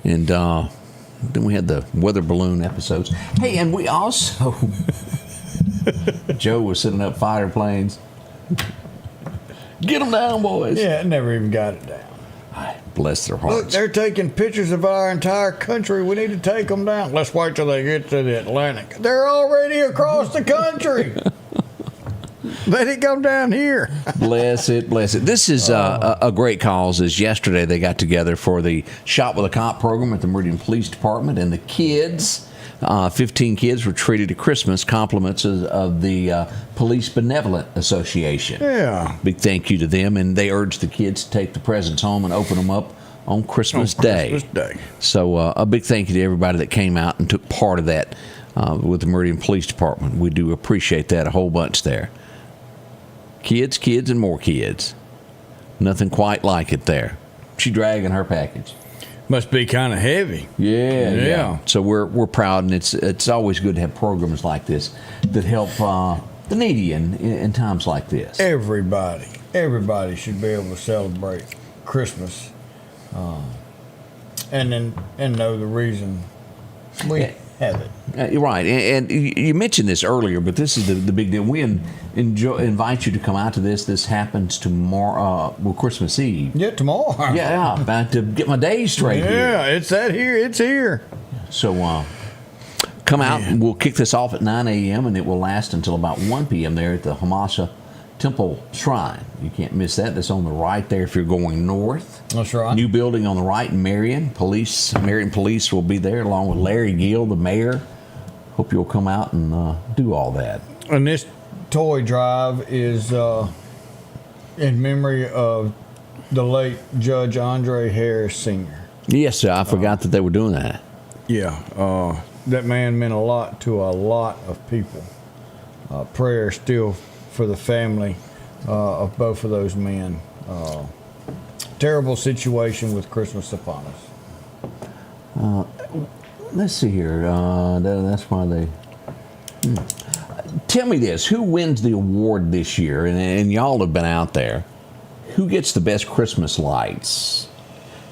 And then we had the weather balloon episodes. Hey, and we also... Joe was setting up fighter planes. Get them down, boys. Yeah, I never even got it down. Bless their Look, hearts. they're taking pictures of our entire country. We need to take them down. Let's wait till they get to the Atlantic. They're already across the country. Let it come down here. Bless it, bless it. This is a great cause. As yesterday they got together for the Shop with a Cop program at the Meridian Police Department, and the kids, 15 kids, were treated at Christmas, compliments of the Police Benevolent Association. Yeah. Big thank you to them, and they urged the kids to take the presents home and open them up on Christmas Day. So a big thank you to everybody that came out and took part of that with the Meridian Police Department. We do appreciate that a whole bunch there. Kids, and more kids. Nothing quite like it there. She dragging her package. Must be kind of heavy. Yeah. So we're proud, and it's always good to have programs like this that help the needy in times like this. Everybody should be able to celebrate Christmas, and know the reason we have it. You're right, and you mentioned this earlier, but this is the big deal. We invite you to come out to this. This happens tomorrow, Christmas Eve. Yeah, tomorrow. Yeah, about to get my days straight. Yeah, here. it's that here. It's here. So come out, and we'll kick this off at 9 a.m., and it will last until about 1 p.m. there at the Hamasa Temple Shrine. You can't miss that. That's on the right there if you're going north. That's right. New building on the right in Marion. Marion Police will be there along with Larry Gill, the mayor. Hope you'll come out and do all that. And this toy drive is in memory of the late Judge Andre Harris Sr. Yes, sir. I forgot that they were doing that. Yeah. That man meant a lot to a lot of people. Prayer still for the family of both of those men. Terrible situation with Christmas upon us. Let's see here. That's why they... Tell me this. Who wins the award this year? And y'all have been out there. Who gets the best Christmas lights?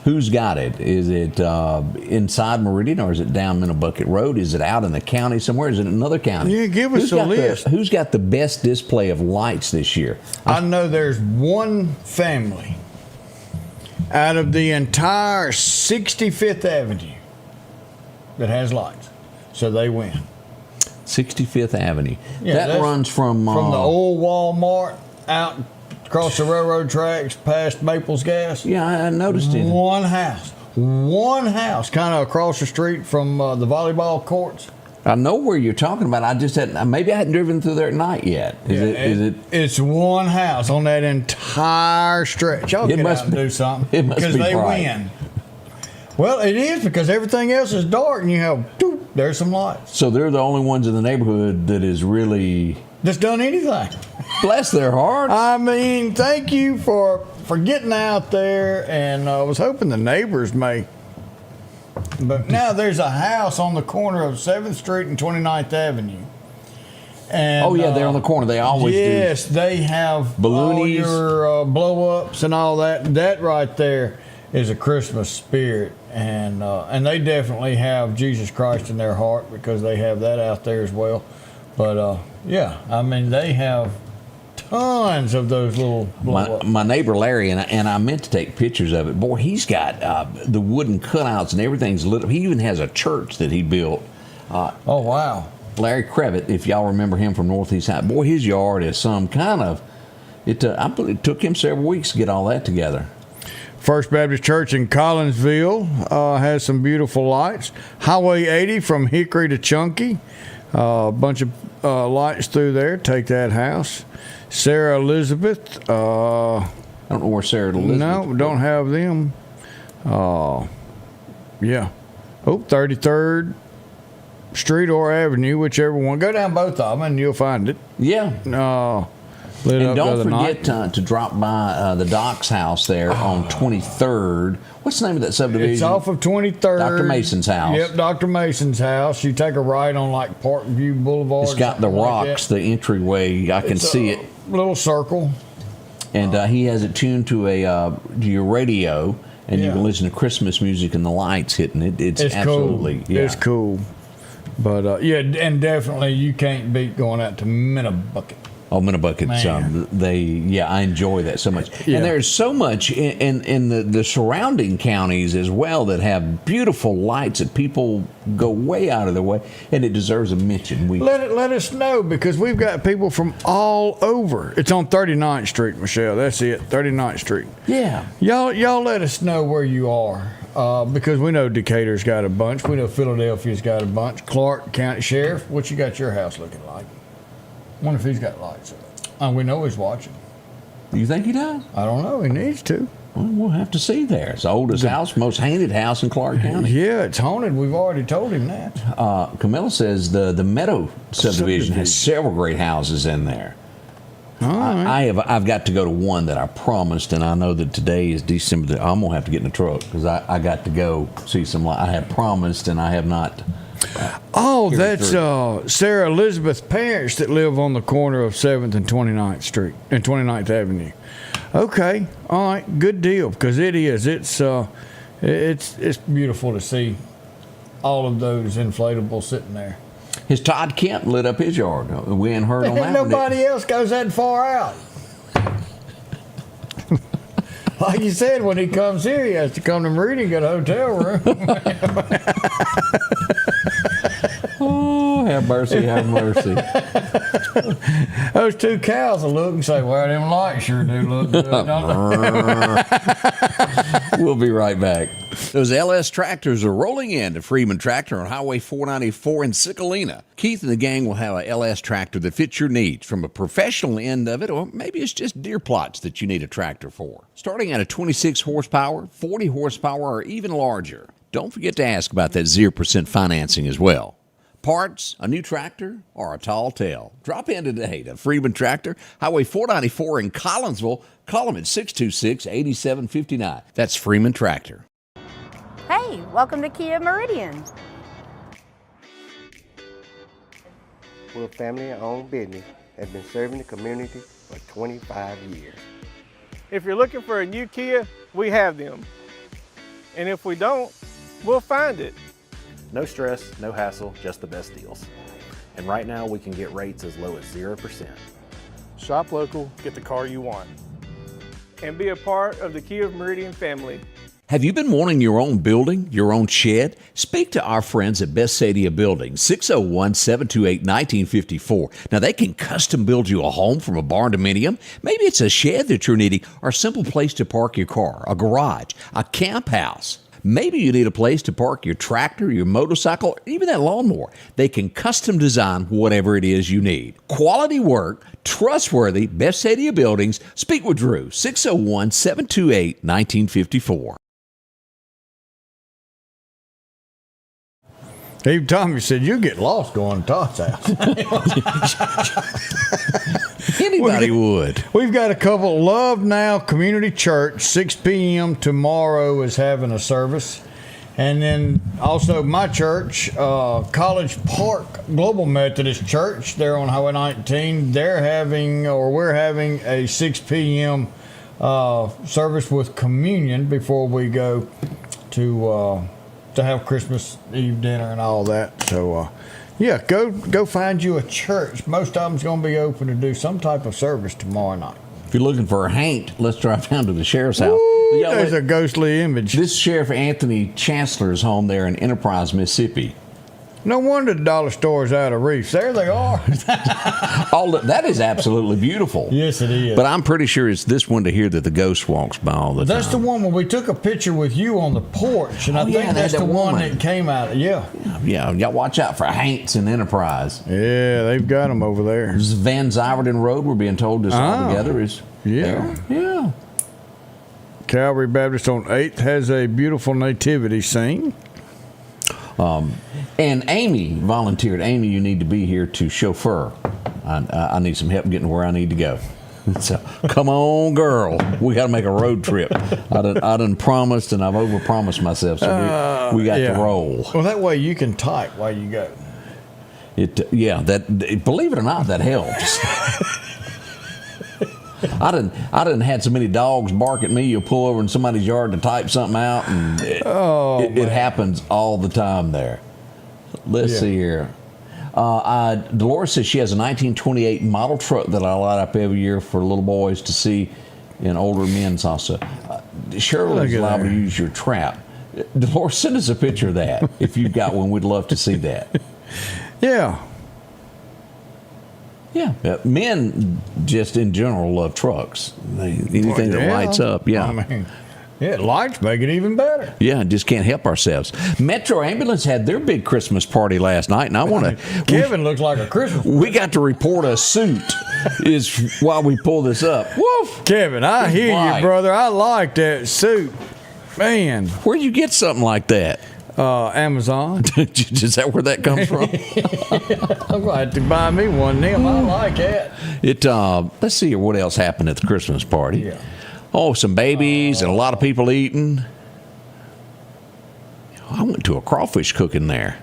Who's got it? Is it inside Meridian, or is it down Minnowbucket Road? Is it out in the county somewhere? Is it in another county? Yeah, give us a list. Who's got the best display of lights this year? I know there's one family out of the entire 65th Avenue that has lights, so they win. 65th Avenue. Yeah, that runs from the old Walmart out across the railroad tracks past Maples Gas. Yeah, I noticed it. One house, kind of across the street from the volleyball courts. I know where you're talking about. I just maybe I hadn't driven through there at night yet. Is it? It's one house on that entire stretch. Y'all get out and do something. It must because be they bright. win. Well, it is, because everything else is dark, and you have there's some lights. So they're the only ones in the neighborhood that is really that's done anything. Bless their hearts. I mean, thank you for getting out there, and I was hoping the neighbors may. But now there's a house on the corner of 7th Street and 29th Avenue. And, they're on the corner. They always do. Yes, they have balloonies, all your blow-ups and all that. That right there is a Christmas spirit, and they definitely have Jesus Christ in their heart, because they have that out there as well. But I mean, they have tons of those little blow-ups. My neighbor Larry, and I meant to take pictures of it. Boy, he's got the wooden cutouts and everything's lit up. He even has a church that he built. Oh, wow. Larry Crevitt, if y'all remember him from Northeast High. Boy, his yard is some kind of... It took him several weeks to get all that together. First Baptist Church in Collinsville has some beautiful lights. Highway 80 from Hickory to Chunky. A bunch of lights through there. Take that house. Sarah Elizabeth. I don't know where Sarah Elizabeth. No, don't have them. Yeah. 33rd Street or Avenue, whichever one. Go down both of them and you'll find it. Yeah. Lit and up don't the other forget to drop by the Doc's house there on 23rd. What's the name of that subdivision? It's off of 23rd. Dr. Mason's house. Yep, Dr. Mason's house. You take a right on like Parkview Boulevard. It's got the rocks, like the entryway. I can see it. Little circle. And he has it tuned to your radio, and you can listen to Christmas music and the lights hitting it. It's absolutely cool. Yeah. It's cool. But and definitely you can't beat going out to Minnowbucket. Oh, Minnebuckets, I enjoy that so much. Yeah. And there's so much in the surrounding counties as well that have beautiful lights that people go way out of their way, and it deserves a mention. Let us know, because we've got people from all over. It's on 39th Street, Michelle. That's it, 39th Street. Yeah. Y'all let us know where you are, because we know Decatur's got a bunch. We know Philadelphia's got a bunch. Clark County Sheriff, what you got your house looking like? Wonder if he's got lights up. We know he's watching. You think he does? I don't know. He needs to. Well, we'll have to see there. It's the oldest house, most haunted house in Clark County. Yeah, it's haunted. We've already told him that. Camilla says the Meadow subdivision has several great houses in there. All right. I've got to go to one that I promised, and I know that today is December. I'm gonna have to get in the truck because I got to go see some. I had promised, and I have not. That's Sarah Elizabeth's parents that live on the corner of 7th and 29th Street and 29th Avenue. Okay, all right, good deal, because it is. It's beautiful to see all of those inflatables sitting there. His Todd Kemp lit up his yard. We ain't heard on that. Nobody else goes that far out. Like you said, when he comes here, he has to come to Meridian and get a hotel room. Oh, have mercy, have mercy. Those two cows will look and say, well, them lights sure do look good, don't they? We'll be right back. Those LS tractors are rolling into Freeman Tractor on Highway 494 in Cicalina. Keith and the gang will have a LS tractor that fits your needs, from a professional end of it, or maybe it's just deer plots that you need a tractor for. Starting at a 26 horsepower, 40 horsepower, or even larger. Don't forget to ask about that 0% financing as well. Parts, a new tractor, or a tall tale. Drop in today to Freeman Tractor, Highway 494 in Collinsville. Call them at 626-8759. That's Freeman Tractor. Hey, welcome to Kia Meridian. We're a family-owned business that's been serving the community for 25 years. If you're looking for a new Kia, we have them. And if we don't, we'll find it. No stress, no hassle, just the best deals. And right now we can get rates as low as 0%. Shop local, get the car you want. And be a part of the Kia of Meridian family. Have you been wanting your own building, your own shed? Speak to our friends at Best Sadia Building, 601-728-1954. Now, they can custom build you a home from a barn dominium. Maybe it's a shed that you're needing, or a simple place to park your car, a garage, a camp house. Maybe you need a place to park your tractor, your motorcycle, or even that lawnmower. They can custom design whatever it is you need. Quality work, trustworthy, Best Sadia Buildings. Speak with Drew, 601-728-1954. Even Tommy said, you get lost going to Todd's house. Anybody would. We've got a couple. Love Now Community Church, 6 p.m. tomorrow is having a service. And then also my church, College Park Global Methodist Church, they're on Highway 19. We're having a 6 p.m. Service with communion before we go to have Christmas Eve dinner and all that. So, go find you a church. Most of them's going to be open to do some type of service tomorrow night. If you're looking for a haint, let's drive down to the sheriff's house. Ooh, there's a ghostly image. This Sheriff Anthony Chancellor's home there in Enterprise, Mississippi. No wonder the dollar store is out of reach. There they are. That is absolutely beautiful. Yes, it is. But I'm pretty sure it's this one to here that the ghost walks by all the time. That's the one where we took a picture with you on the porch, and I think that's the one that came out. Yeah, y'all watch out for haints in Enterprise. Yeah, they've got them over there. This is Van Zyverden Road. We're being told this all together is there. Yeah. Calvary Baptist on 8th has a beautiful nativity scene. And Amy volunteered. Amy, you need to be here to chauffeur. I need some help getting where I need to go. So, come on, girl. We got to make a road trip. I done promised, and I've overpromised myself, so we got to roll. Well, that way you can type while you go. Believe it or not, that helps. I done had so many dogs bark at me. You'll pull over in somebody's yard to type something out, and it happens all the time there. Let's see here. Dolores says she has a 1928 model truck that I light up every year for little boys to see, and older men's also. Shirley's liable to use your trap. Dolores, send us a picture of that. If you've got one, we'd love to see that. Yeah. Yeah. Men just in general love trucks. Anything that lights up, yeah. I mean, lights make it even better. Yeah, just can't help ourselves. Metro Ambulance had their big Christmas party last night, and I want to... Kevin looks like a Christmas party. We got to report a suit is while we pull this up. Woof! Kevin, I hear you, brother. I like that suit. Man. Where'd you get something like that? Amazon. Is that where that comes from? I'm going to have to buy me one, Nim. I like that. Let's see here what else happened at the Christmas party. Yeah. Oh, some babies and a lot of people eating. I went to a crawfish cooking there.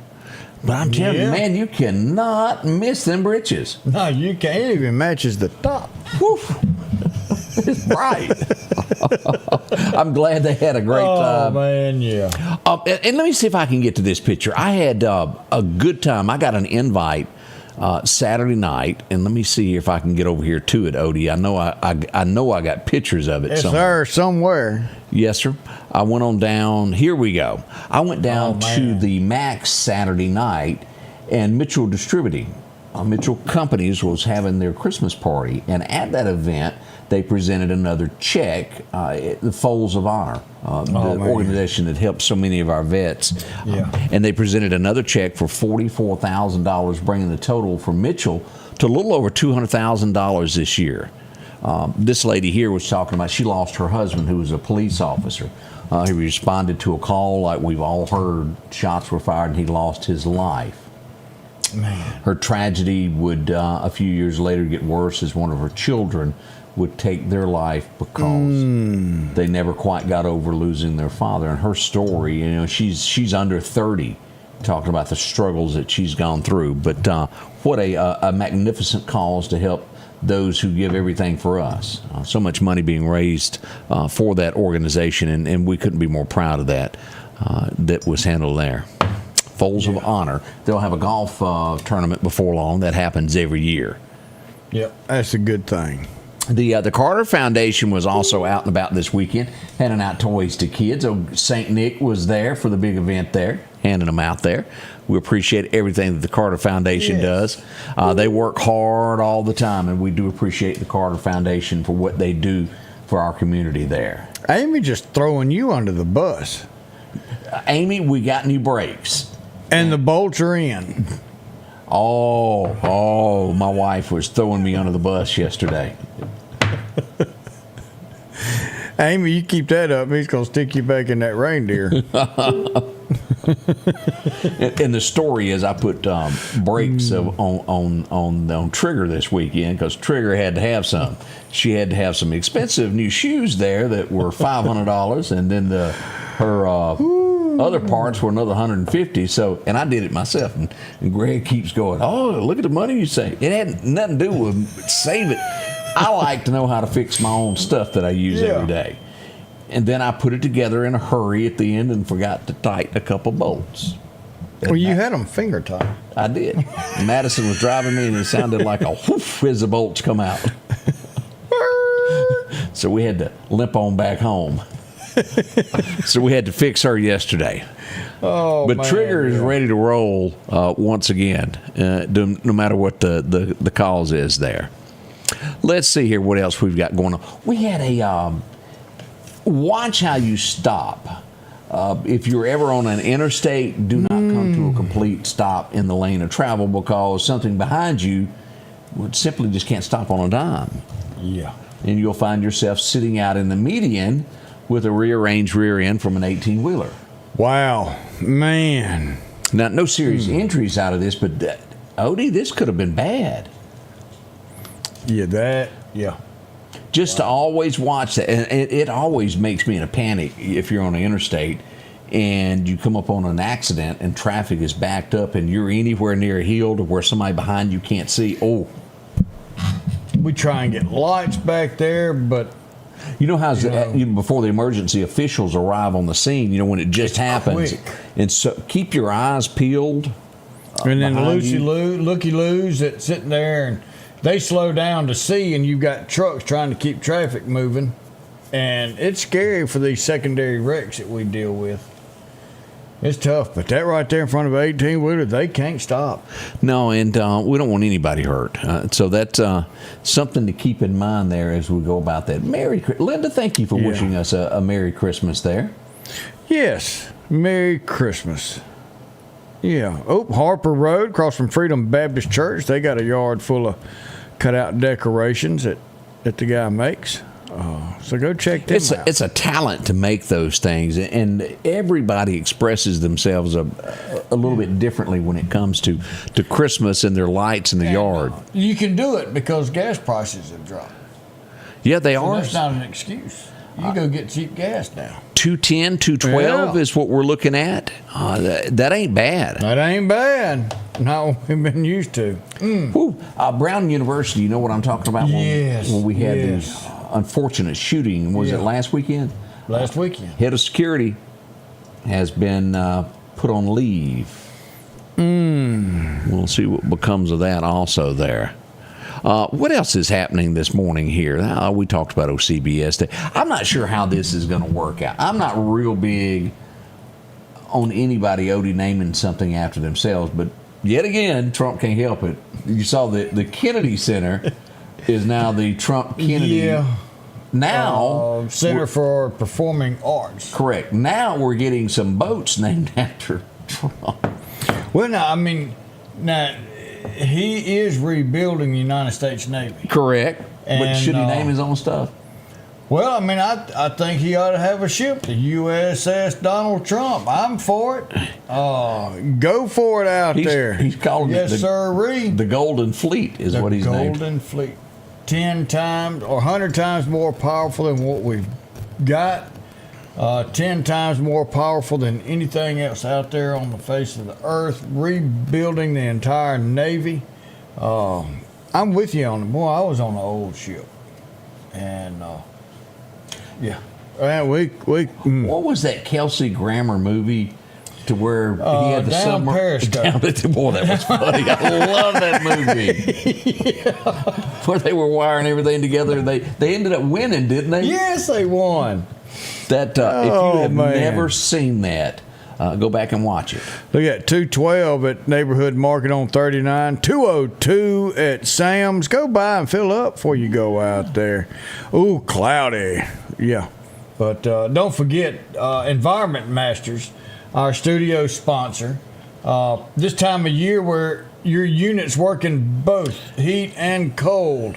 But I'm telling you, man, you cannot miss them britches. No, you can't. It even matches the top. Woof. It's bright. I'm glad they had a great time. Oh, man, yeah. And let me see if I can get to this picture. I had a good time. I got an invite Saturday night, and let me see if I can get over here to it, Odie. I know I got pictures of it. It's somewhere. there somewhere. Yes, sir. I went on down. Here we go. I went down to the Max Saturday night, and Mitchell Distributing, Mitchell Companies was having their Christmas party, and at that event, they presented another check, the Folds of Honor, the organization that helps so many of our vets. Yeah. And they presented another check for $44,000, bringing the total for Mitchell to a little over $200,000 this year. This lady here was talking about she lost her husband, who was a police officer. He responded to a call like we've all heard. Shots were fired, and he lost his life. Man. Her tragedy would, a few years later, get worse as one of her children would take their life because they never quite got over losing their father. And her story, she's under 30, talking about the struggles that she's gone through. But what a magnificent cause to help those who give everything for us. So much money being raised for that organization, and we couldn't be more proud of that was handled there. Folds of Honor. They'll have a golf tournament before long. That happens every year. Yep, that's a good thing. The Carter Foundation was also out and about this weekend, handing out toys to kids. St. Nick was there for the big event there, handing them out there. We appreciate everything that the Carter Foundation does. They work hard all the time, and we do appreciate the Carter Foundation for what they do for our community there. Amy just throwing you under the bus. Amy, we got new brakes. And the bolts are in. Oh, my wife was throwing me under the bus yesterday. Amy, you keep that up, he's going to stick you back in that reindeer. And the story is I put brakes on Trigger this weekend because Trigger had to have some. She had to have some expensive new shoes there that were $500, and then her other parts were another $150. So, and I did it myself. And Greg keeps going, "Oh, look at the money you save." It had nothing to do with save it. I like to know how to fix my own stuff that I use every day. And then I put it together in a hurry at the end and forgot to tighten a couple bolts. Well, you had them finger tight. I did. Madison was driving me, and it sounded like a whoosh as the bolts come out. So we had to limp on back home. So we had to fix her yesterday. But Trigger is ready to roll once again, no matter what the cause is there. Let's see here what else we've got going on. We had a watch how you stop. If you're ever on an interstate, do not come to a complete stop in the lane of travel because something behind you would simply just can't stop on a dime. Yeah. And you'll find yourself sitting out in the median with a rearranged rear end from an 18-wheeler. Wow, man. Now, no serious injuries out of this, but Odie, this could have been bad. Yeah. Just to always watch that. And it always makes me in a panic if you're on an interstate and you come up on an accident and traffic is backed up and you're anywhere near a hill to where somebody behind you can't see. Oh. We try and get lights back there, but... You know how before the emergency officials arrive on the scene, when it just happens. Quick. And so keep your eyes peeled And then the behind you. looky-loos that's sitting there, and they slow down to see, and you've got trucks trying to keep traffic moving. And it's scary for these secondary wrecks that we deal with. It's tough, but that right there in front of an 18-wheeler, they can't stop. No, and we don't want anybody hurt. So that's something to keep in mind there as we go about that. Linda, thank you for wishing us a Merry Christmas there. Yes, Merry Christmas. Yeah. Harper Road, across from Freedom Baptist Church, they got a yard full of cut-out decorations that the guy makes. So go check them out. It's a talent to make those things, and everybody expresses themselves a little bit differently when it comes to Christmas and their lights in the yard. You can do it because gas prices have dropped. Yeah, they are. That's not an excuse. You go get cheap gas now. $2.10, $2.12 is what we're looking at. That ain't bad. That ain't bad. No, we've been used to. Brown University, you know what I'm talking about? Yes. When we had these unfortunate shooting. Was it last weekend? Last weekend. Head of security has been put on leave. We'll see what becomes of that also there. What else is happening this morning here? We talked about OCBS Day. I'm not sure how this is going to work out. I'm not real big on anybody naming something after themselves, but yet again, Trump can't help it. You saw the Kennedy Center is now the Trump Kennedy. Yeah. Now, Center for Performing Arts. Correct. Now we're getting some boats named after Trump. Well, now he is rebuilding the United States Navy. Correct. But should he name his own stuff? Well, I think he ought to have a ship, the USS Donald Trump. I'm for it. Go for it out there. He's calling it the Golden Fleet is what he's named. The Golden Fleet. 10 times or 100 times more powerful than what we've got. 10 times more powerful than anything else out there on the face of the earth. Rebuilding the entire Navy. I'm with you on it. Boy, I was on an old ship. And, What was that Kelsey Grammer movie to where he had the Down Periscope? Boy, that was funny. I love that movie. Where they were wiring everything together. They ended up winning, didn't they? Yes, they won. That if you have never seen that, go back and watch it. Look at 212 at Neighborhood Market on 39, 202 at Sam's. Go by and fill up before you go out there. Ooh, cloudy. Yeah. But don't forget, Environment Masters, our studio sponsor. This time of year where your unit's working both heat and cold,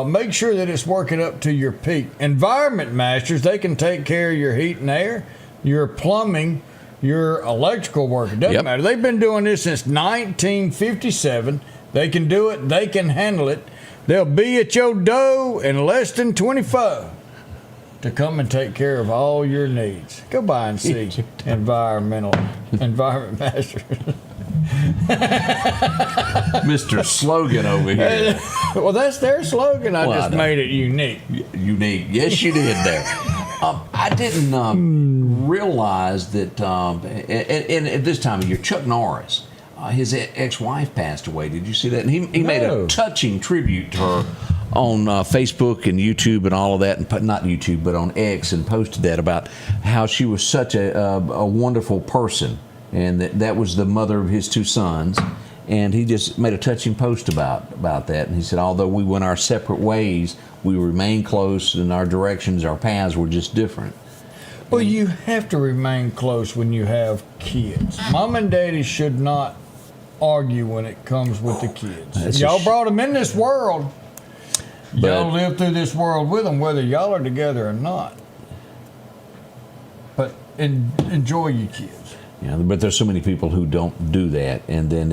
make sure that it's working up to your peak. Environment Masters, they can take care of your heat and air, your plumbing, your electrical work. It doesn't matter. They've been doing this since 1957. They can do it. They can handle it. They'll be at your door in less than 24 to come and take care of all your needs. Go by and see Environment Masters. Mr. Slogan over here. Well, that's their slogan. I just made it unique. Unique. Yes, you did there. I didn't realize that, and at this time of year, Chuck Norris, his ex-wife passed away. Did you see that? And he made a touching tribute to her on Facebook and YouTube and all of that, and not YouTube, but on X, and posted that about how she was such a wonderful person, and that was the mother of his two sons. And he just made a touching post about that. And he said, although we went our separate ways, we remained close, and our directions, our paths were just different. Well, you have to remain close when you have kids. Mom and Daddy should not argue when it comes with the kids. Y'all brought them in this world. Y'all live through this world with them, whether y'all are together or not. But enjoy your kids. Yeah, but there's so many people who don't do that, and then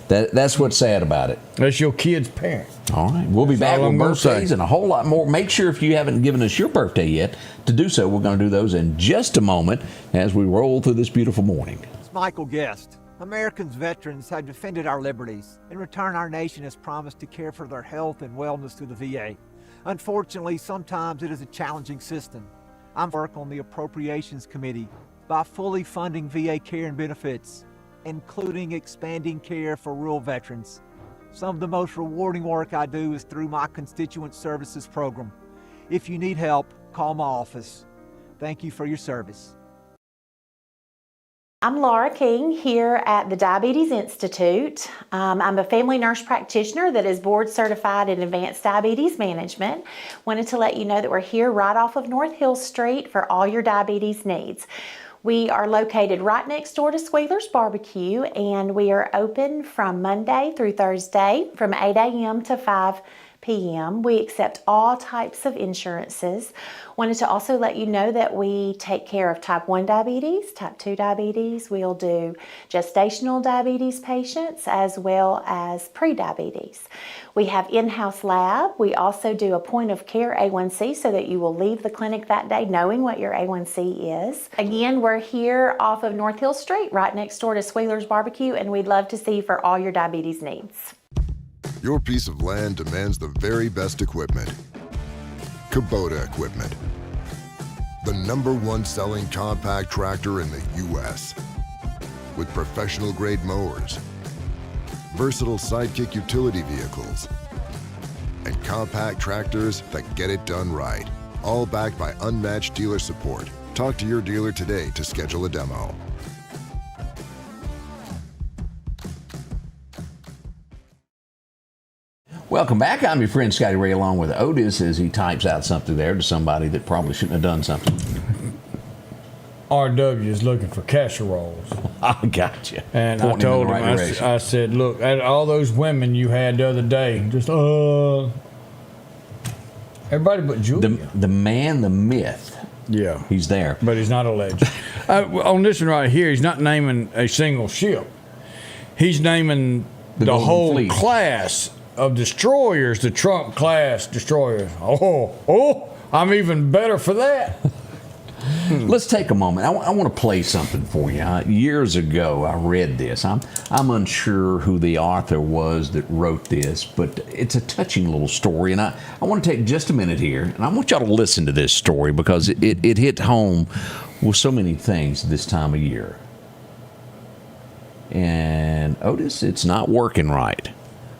that's what's sad about it. That's your kid's parent. All right, we'll be back with birthdays and a whole lot more. Make sure if you haven't given us your birthday yet to do so. We're going to do those in just a moment as we roll through this beautiful morning. It's Michael Guest. Americans veterans have defended our liberties. In return, our nation has promised to care for their health and wellness through the VA. Unfortunately, sometimes it is a challenging system. I'm working on the Appropriations Committee by fully funding VA care and benefits. including expanding care for rural veterans. Some of the most rewarding work I do is through my Constituent Services program. If you need help, call my office. Thank you for your service. I'm Laura King here at the Diabetes Institute. I'm a family nurse practitioner that is board certified in advanced diabetes management. Wanted to let you know that we're here right off of North Hill Street for all your diabetes needs. We are located right next door to Squealer's Barbecue, and we are open from Monday through Thursday from 8 a.m. to 5 p.m. We accept all types of insurances. Wanted to also let you know that we take care of type 1 diabetes, type 2 diabetes. We'll do gestational diabetes patients as well as pre-diabetes. We have in-house lab. We also do a point of care A1C so that you will leave the clinic that day knowing what your A1C is. Again, we're here off of North Hill Street, right next door to Squealer's Barbecue, and we'd love to see you for all your diabetes needs. Your piece of land demands the very best equipment. Kubota equipment. The #1 selling compact tractor in the U.S. With professional grade mowers, versatile sidekick utility vehicles, and compact tractors that get it done right. All backed by unmatched dealer support. Talk to your dealer today to schedule a demo. Welcome back. I'm your friend Scotty Ray, along with Otis, as he types out something there to somebody that probably shouldn't have done something. RW is looking for casseroles. I got you. And I told him, I said, look, all those women you had the other day, just, everybody but Julia. The man, the myth. Yeah. He's there. But he's not a legend. On this one right here, he's not naming a single ship. He's naming the whole fleet. Class of destroyers, the Trump class destroyers. I'm even better for that. Let's take a moment. I want to play something for you. Years ago, I read this. I'm unsure who the author was that wrote this, but it's a touching little story. And I want to take just a minute here, and I want y'all to listen to this story because it hit home with so many things this time of year. And Otis, it's not working right.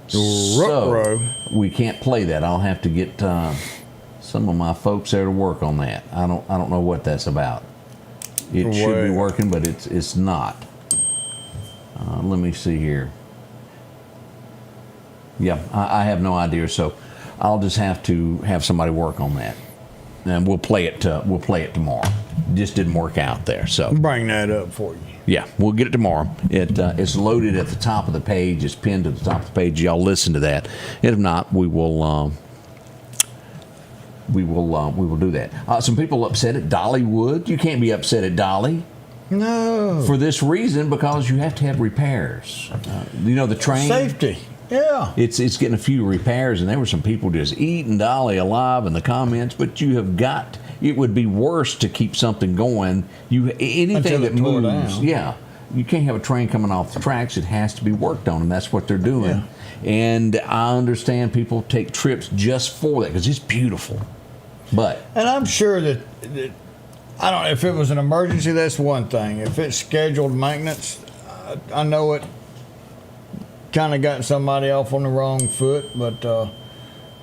So we can't play that. I'll have to get some of my folks there to work on that. I don't know what that's about. It should be working, but it's not. Let me see here. Yeah, I have no idea. So I'll just have to have somebody work on that, and we'll play it tomorrow. It just didn't work out there. So bring that up for you. Yeah, we'll get it tomorrow. It's loaded at the top of the page. It's pinned to the top of the page. Y'all listen to that. If not, we will do that. Some people upset at Dollywood. You can't be upset at Dolly. No. For this reason, because you have to have repairs. The train safety. Yeah. It's getting a few repairs, and there were some people just eating Dolly alive in the comments. But you have got. It would be worse to keep something going. Anything that moves, you can't have a train coming off the tracks. It has to be worked on, and that's what they're doing. Yeah. And I understand people take trips just for that because it's beautiful. And I'm sure that I don't know if it was an emergency. That's one thing. If it's scheduled maintenance, I know it kind of got somebody off on the wrong foot, but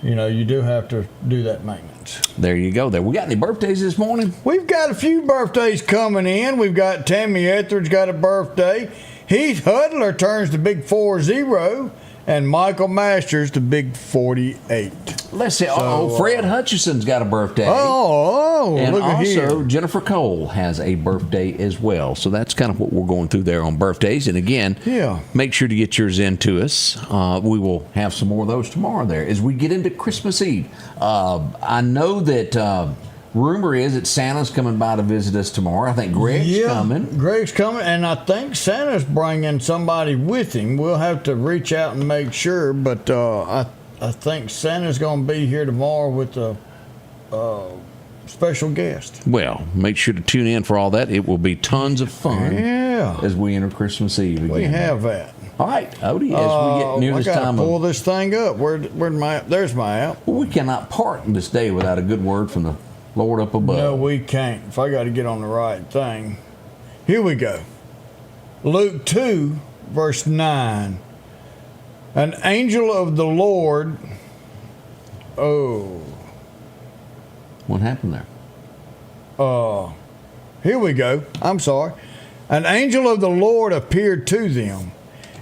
you do have to do that maintenance. There you go. We got any birthdays this morning? We've got a few birthdays coming in. We've got Tammy Etheridge got a birthday. Heath Hudler turns the big 40, and Michael Masters the big 48. Let's see. Fred Hutchison's got a birthday. And look at here. Also, Jennifer Cole has a birthday as well. So that's kind of what we're going through there on birthdays. And again, make sure to get yours in to us. We will have some more of those tomorrow there as we get into Christmas Eve. I know that rumor is that Santa's coming by to visit us tomorrow. I think Greg's coming. Greg's coming, and I think Santa's bringing somebody with him. We'll have to reach out and make sure, but I think Santa's going to be here tomorrow with a special guest. Well, make sure to tune in for all that. It will be tons of fun as we enter Christmas Eve again. We have that. All right, Odie, as we get near this time I got to pull this thing up. Where's my app? There's my app. Well, we cannot part in this day without a good word from the Lord up above. No, we can't. If I got to get on the right thing. Here we go. Luke 2, verse 9. An angel of the Lord. Oh. What happened there? Here we go. I'm sorry. An angel of the Lord appeared to them,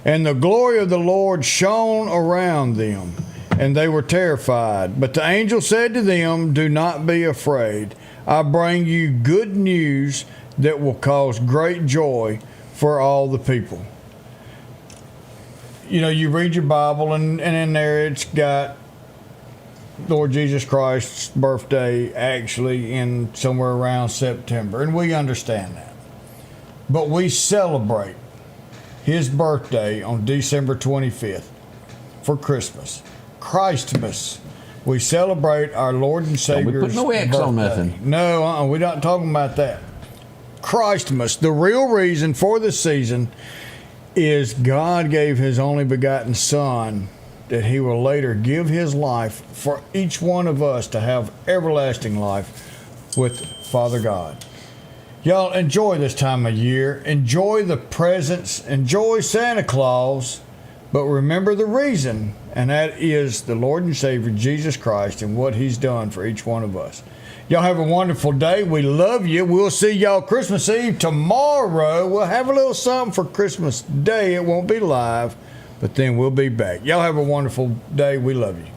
and the glory of the Lord shone around them, and they were terrified. But the angel said to them, "Do not be afraid. I bring you good news that will cause great joy for all the people." You know, you read your Bible, and in there it's got Lord Jesus Christ's birthday actually in somewhere around September, and we understand that. But we celebrate his birthday on December 25th for Christmas. Christmas. We celebrate our Lord and Savior's we put no X birthday. on nothing. No, we're not talking about that. Christmas. The real reason for the season is God gave his only begotten Son that he will later give his life for each one of us to have everlasting life with Father God. Y'all enjoy this time of year. Enjoy the presents. Enjoy Santa Claus. But remember the reason, and that is the Lord and Savior Jesus Christ and what he's done for each one of us. Y'all have a wonderful day. We love you. We'll see y'all Christmas Eve tomorrow. We'll have a little something for Christmas Day. It won't be live, but then we'll be back. Y'all have a wonderful day. We love you.